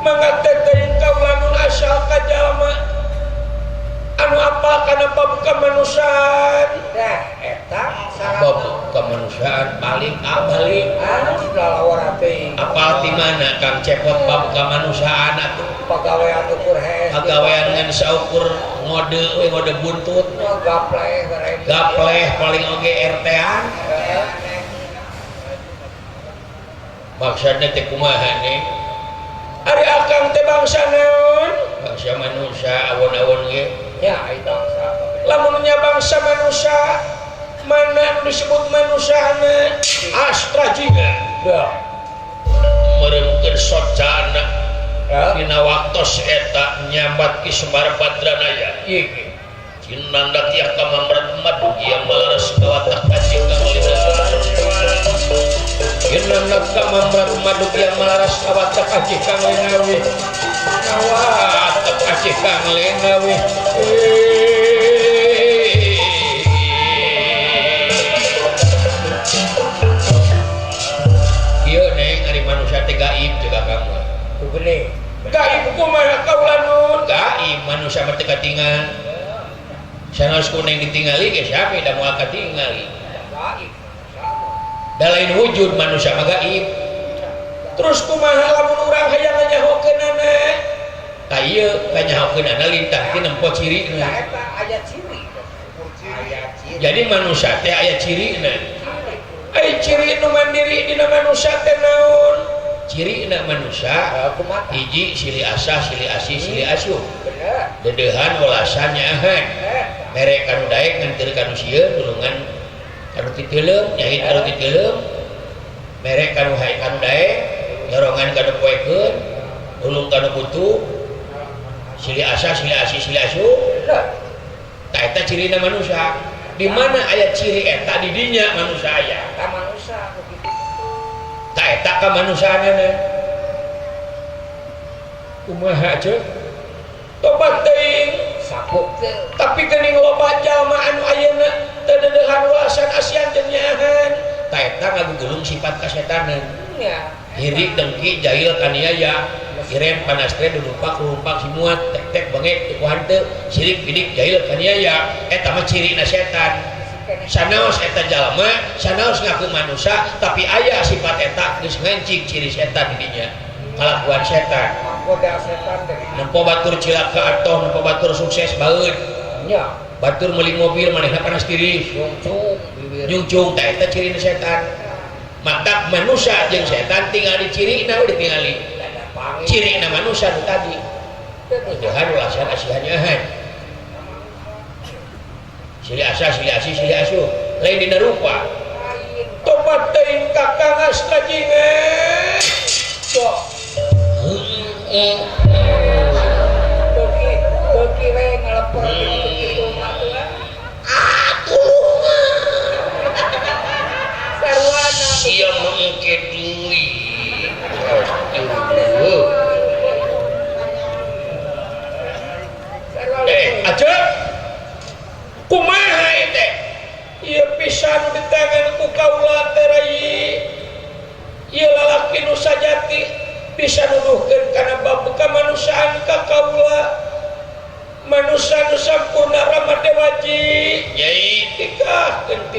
Mangga teh teuing kaula nu asal ka jalma. Anu apa kana babuka manusaan. Dah, eta Bab kemanusiaan balik balik. anu segala warate. Apal di mana Kang Cepot bab kemanusiaan atuh. Pagawean ukur hes. Pagawean ngan saukur ngode buntut. Gapleh bareng. Gapleh paling oge RT-an. Maksudnya teh kumaha nih? Ari akang teh bangsa naon? Bangsa manusia awon-awon ge. Ya, itu bangsa. Lamun nya bangsa manusia mana anu disebut manusiana? Astra jiga. Ya. Meremkeun socana Ya. dina waktos eta nyambat ki Sembar Badranaya. Iki. Cinanda tiak kamamrat madu yang melaras kawatak kacing kang lina. Cinanda kamamrat madu yang melaras kawatak kacing kang linawi. Kawatak kacing kang linawi. Ieu neng ari manusia teh gaib juga kamu. Ku bener. Gaib kumaha kaula nun? Gaib manusia mah teu katingal. Sanes kuning ditingali ge siapa da moal katingali. Gaib. Da lain wujud manusia mah gaib. Terus kumaha lamun urang hayang nyahokeunana? Ka ieu kanyahokeunana lintah ti nempo cirina. Ya eta aya ciri. Aya ciri. Jadi manusia teh aya cirina. Ai ciri nu mandiri dina manusia teh naon? Cirina manusia Kumaha? hiji sili asa, sili asi, sili asuh. Bener. Dedehan welasan nyahan. Mere kanu daek ngan teu kanu sieun tulungan kanu ti teuleum, nyahit kanu ti teuleum. Mere kanu hae kanu daek, nyorongan kanu poekeun, ulung kanu butuh. Sili asa, sili asi, sili asuh. Bener. Tah eta cirina manusia. Di mana aya ciri eta di dinya manusia aya. Ka manusia begitu. Tah eta kamanusiaanana. Kumaha ceuk? Tobat teuing. Sakuk teh. Tapi geuning loba jalma anu ayeuna teu dedehan welasan asian jeung nyahan. Tah eta ngagugulung sifat kasetanan. Ya. Hirik dengki jahil kaniaya. Irem panas teh lumpak simuat tek bengek teu hanteu sirik bidik jahil kaniaya. Eta mah cirina setan. Sanaos eta jalma, sanaos ngaku manusia, tapi aya sifat eta geus ngancing ciri setan di dinya. Kalakuan setan. Goda setan teh. Nempo batur cilaka atoh, nempo batur sukses baeud. Ya. batur meuli mobil manehna panas diri nyungcung tah eta cirina setan matak manusia jeung setan tinggal di cirina we ditingali cirina manusia nu tadi jahan ulah asihannya silih asa silih asi silih asuh lain dina rupa tobat teuing Kakang Astrajinge sok beuki we ngalepor kitu mah sarwana sia mengke deui aja kumaha teh ieu pisan di tangan ku kaula teh rai ieu lalaki nu sajati bisa nuduhkeun kana bab kamanusiaan ka kaula manusia nu sampurna Rama Dewaji nyai tikahkeun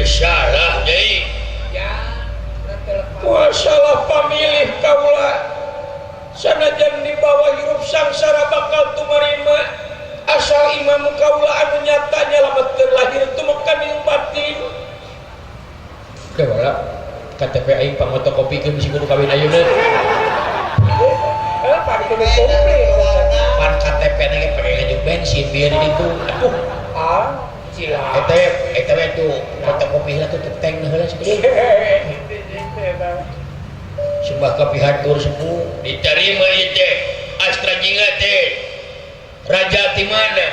salah nyai masalah pamilih kaula sanajan di bawah hirup sangsara bakal tumarima asal imam kaula anu nyata nyalametkeun lahir tumekan ing batin kewala KTP aing pamotokopikeun bisi kudu kawin ayeuna pan komplit pan KTP nage pake ngajak bensin biar di ditu aduh cila eta we tuh fotokopi heula tutup tank heula sakieu sumpah kapihatur sepuh diterima ieu teh Astrajinga teh raja di mana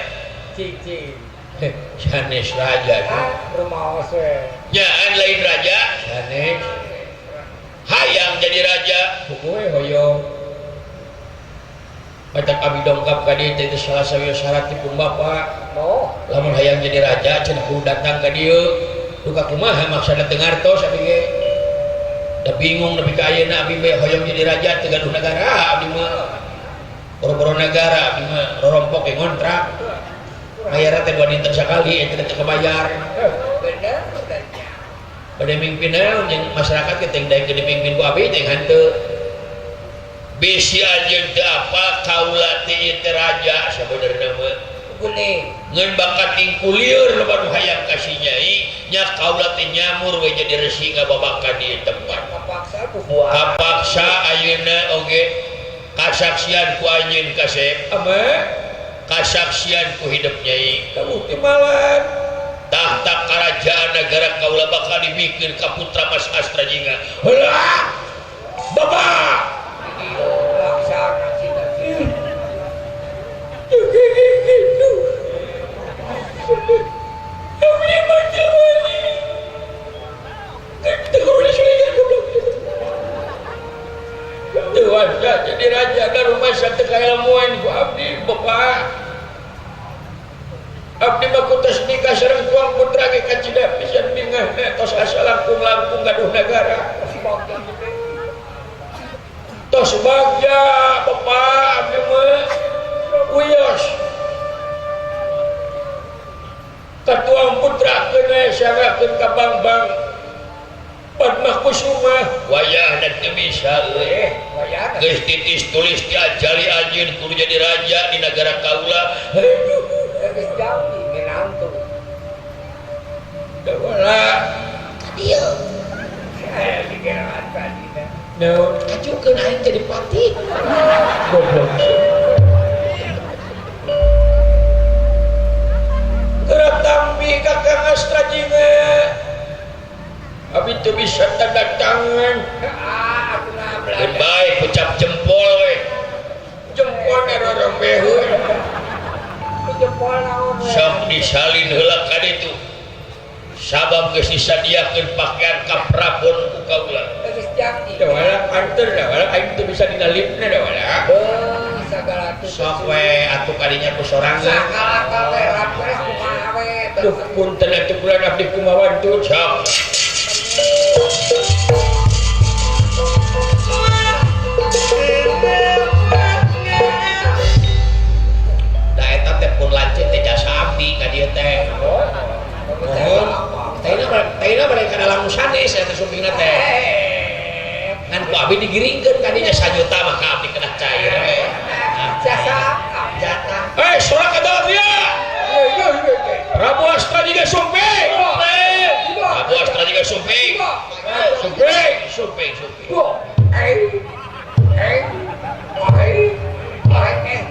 cici sanes raja rumaos we nyaan lain raja sanes hayang jadi raja kuwe hoyong batak abdi dongkap ka dieu teh salah sawieu syaratipun Bapak no lamun hayang jadi raja cenah kudu datang ka dieu duka kumaha maksana teu ngartos abdi ge da bingung nepi ka ayeuna abdi mah hoyong jadi raja teu gaduh negara abdi mah boro-boro negara abdi mah rorompok ge ngontrak bayar teh 2 dinten sakali eta teh kebayar bener bade mimpin naon jeung masyarakat ge teh daek dipingpin ku abdi teh hanteu bisi ajeun teu apa kaula teh ieu teh raja sabenerna mah kuning ngan bakat ingkulieur loba nu hayang kasih nyai nya kaula teh nyamur we jadi resi ngababaka di tempat kapaksa buah kapaksa ayeuna oge kasaksian ku anjeun kasep ama kasaksian ku hidup nyai kamu timalan tahta kerajaan negara kaula bakal dimikeun ka putra Mas Astrajinga heula bapak laksana cina jadi raja ke rumah satu keilmuan ku abdi bapak abdi baku tos nikah sareng tuang putra ge kacida pisan bingahna tos asa langkung gaduh negara tos bagja bapak abdi mah uyos katuang putra kena syarakeun ka bang-bang Padma Kusuma wayah dan teu bisa euy wayana geus titis tulis diajali anjeun kudu jadi raja di negara kaula geus jambi menantu dawala dieu saya dikirakan tadi naon ajukeun aing jadi pati goblok gerak tambi Kakang Astrajinga abi teu bisa tanda tangan aku na belanja baik ucap jempol we jempol rorong beheun jempol naon we sok disalin heula ka ditu sabab geus disadiakeun pakaian kaprabon ku kaula geus jambi dawala anter dawala aing teu bisa dina lipna dawala sagala teu sok we atuh kadinya ku sorangan sagala kale rapres kumaha we duh punten atuh bulan abdi kumawan tuh sok da eta teh pun lancet teh jasa abdi ka ieu teh. Mohon. Tayna bade kana lamun sanes eta supingna teh. Ngan ku abi digiringkeun kadinya 1 juta mah ka abdi kena cair. Jasa jatah. Sorak ka dalam dia. Prabu Astra juga sumping. Prabu Astra juga sumping. Sumping.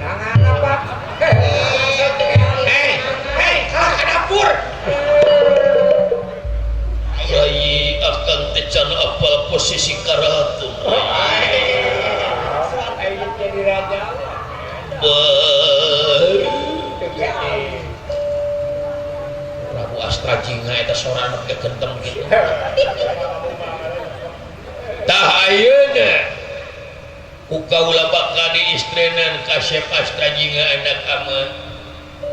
Nangan apa? Kalah ke dapur. Rai akan tecan apal posisi karatun. Jadi raja. Prabu Astra jinga eta soranna ke genteng gitu. Tah ayeuna Ku kaula bakal diistrenan Kasyep Astra jinga anak aman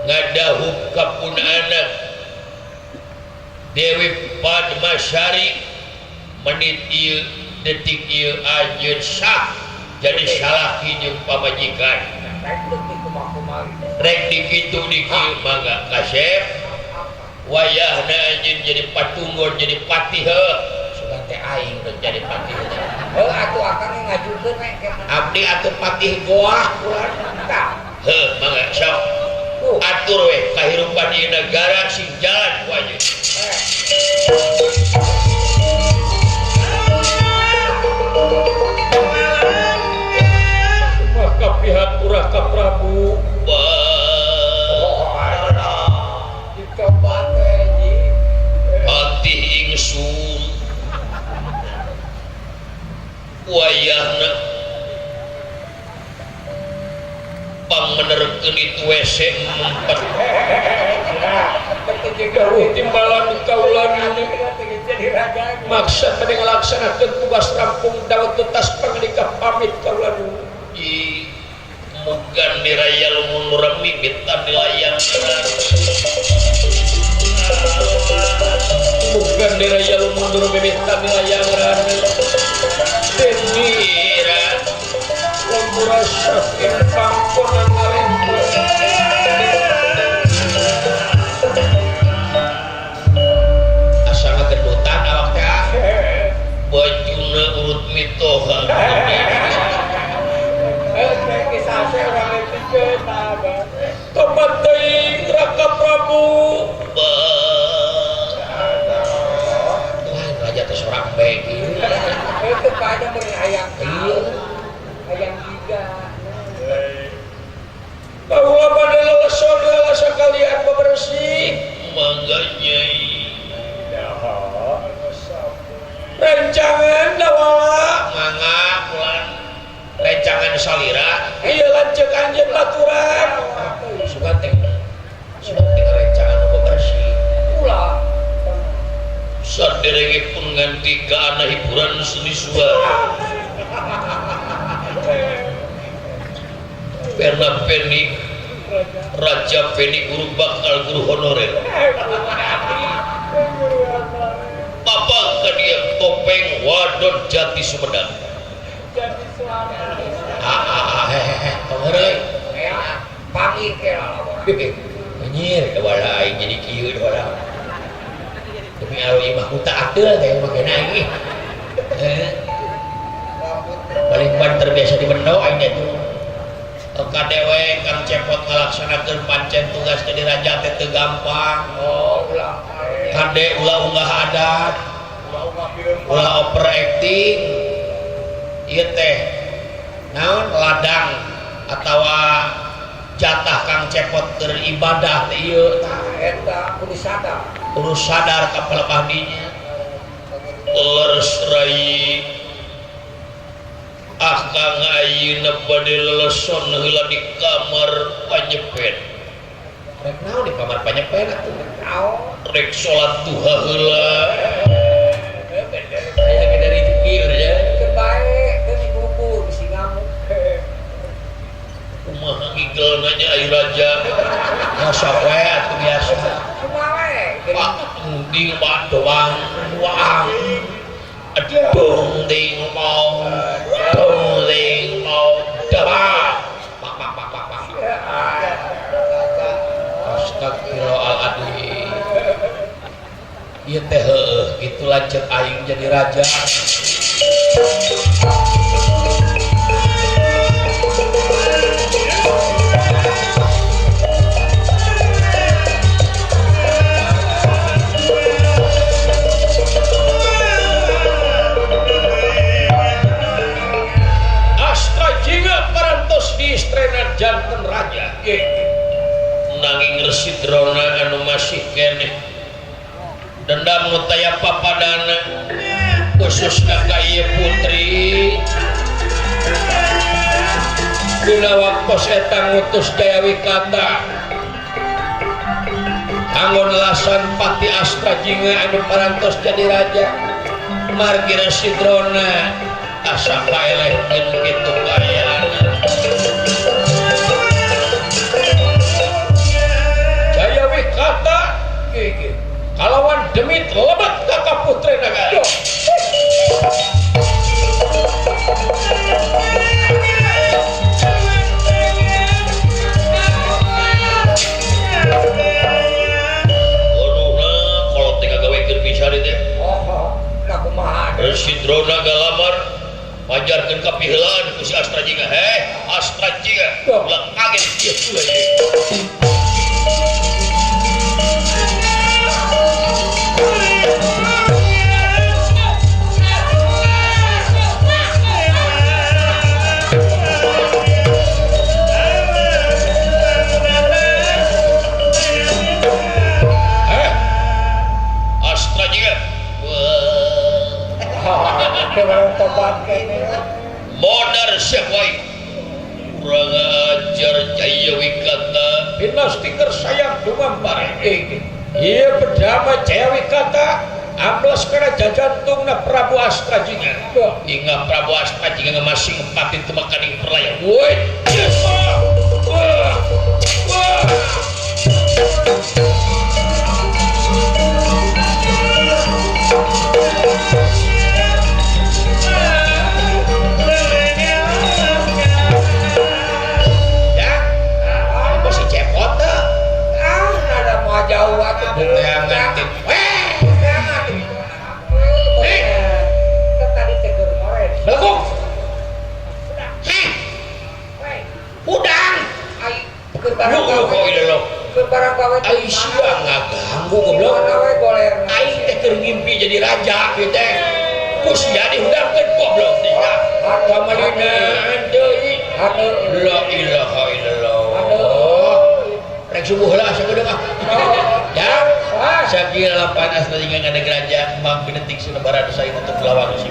ngadahup kapun anak Dewi Padmasari menit ieu detik ieu ajeun sah jadi salaki jeung pamajikan rek dikitu dikieu mangga Kasyep wayahna anjeun jadi patunggur jadi patih sugan teh aing teu jadi patih Atuh akan ngajukeun we abdi atuh patih goah ulah mangga sok atur we kahirupan ieu negara sing jalan ku anjeun maka pihak urah ka Prabu hati ingsun wayahna pangmenerkeun itu WC empat timbalan kaula maksud pada ngelaksanakeun tugas rampung dawet tutas panglika pamit kaula i mugan diraya lumun mimitan dilayang bukan diraya lumun mimitan dilayang denira lampura syakin pangkonan ngalimba asa ngagendutan awak teh bajuna urut mitoha tempat teuing Raka Prabu raja teh sorak bae ieu itu pada beri ayam ayam tiga bahwa pada lelesona sekalian bebersih mangga nyai rancangan dawala mangga kulan rencangan salira iya lanceuk anjeun baturan sugan teh rencangan nu bebersih pula saderengipun nganti ka ana hiburan seni suara Perna Peni Raja Peni guru bakal guru honorer Papa ka dia topeng wadon jati Sumedang tongere panggil ke anjir wala aing jadi kieu wala demi Allah imah kuta adeul teh makena aing paling banter biasa di bendo aing itu kadewe Kang Cepot ngalaksanakeun pancen tugas jadi raja teh teu gampang ulah kade ulah unggah adat ulah overacting ieu teh naon ladang atawa jatah Kang Cepot keur ibadah teh ieu eta kudu sadar ka pelebah dinya leres rai Kang ayeuna bade leleson heula di kamar panyepen rek naon di kamar panyepen atuh rek salat duha heula aya ge dari kieu ya kebae geus bubur bisi ngamuk kumaha ngigelna nya ai raja ngosok wae atuh biasa kumaha we pak di doang wang dong ding mau dabang pak astagfirullahaladzim ieu teh heueuh kitu lanceuk aing jadi raja. Istrena janten raja nanging Resi Drona anu masih keneh dendam ngutaya papadana khususna ka ieu putri dina waktos eta ngutus Jayawikata anggon lasan Pati Astajinga anu parantos jadi raja margi Resi Drona asa kaelehkeun kitu kaayana. Jayawikata kalawan demit lebat kakak putri nagara kalau tengah gawe keur bisa teh Resi Drona galamar pajarkeun kapiheulaan ku si Astajinga Astajinga ulah kaget ieu pula ieu. Modar syahwai kurang ajar Jayawikata dinasti kersayang dumampar ieu bedama Jayawikata amblas kana jajantungna Prabu Astajinga hingga Prabu Astajinga masih ngempatin temakaning perlayang. woi Aisyah ngaganggu goblok aing teh keur ngimpi jadi raja kieu teh kus jadi hudangkeun goblok teh kamalina deui la ilaha illallah rek subuh heula asa geudeung ya sakira lapan Astajinga ngana raja mang binetik sunebaran saing untuk lawan si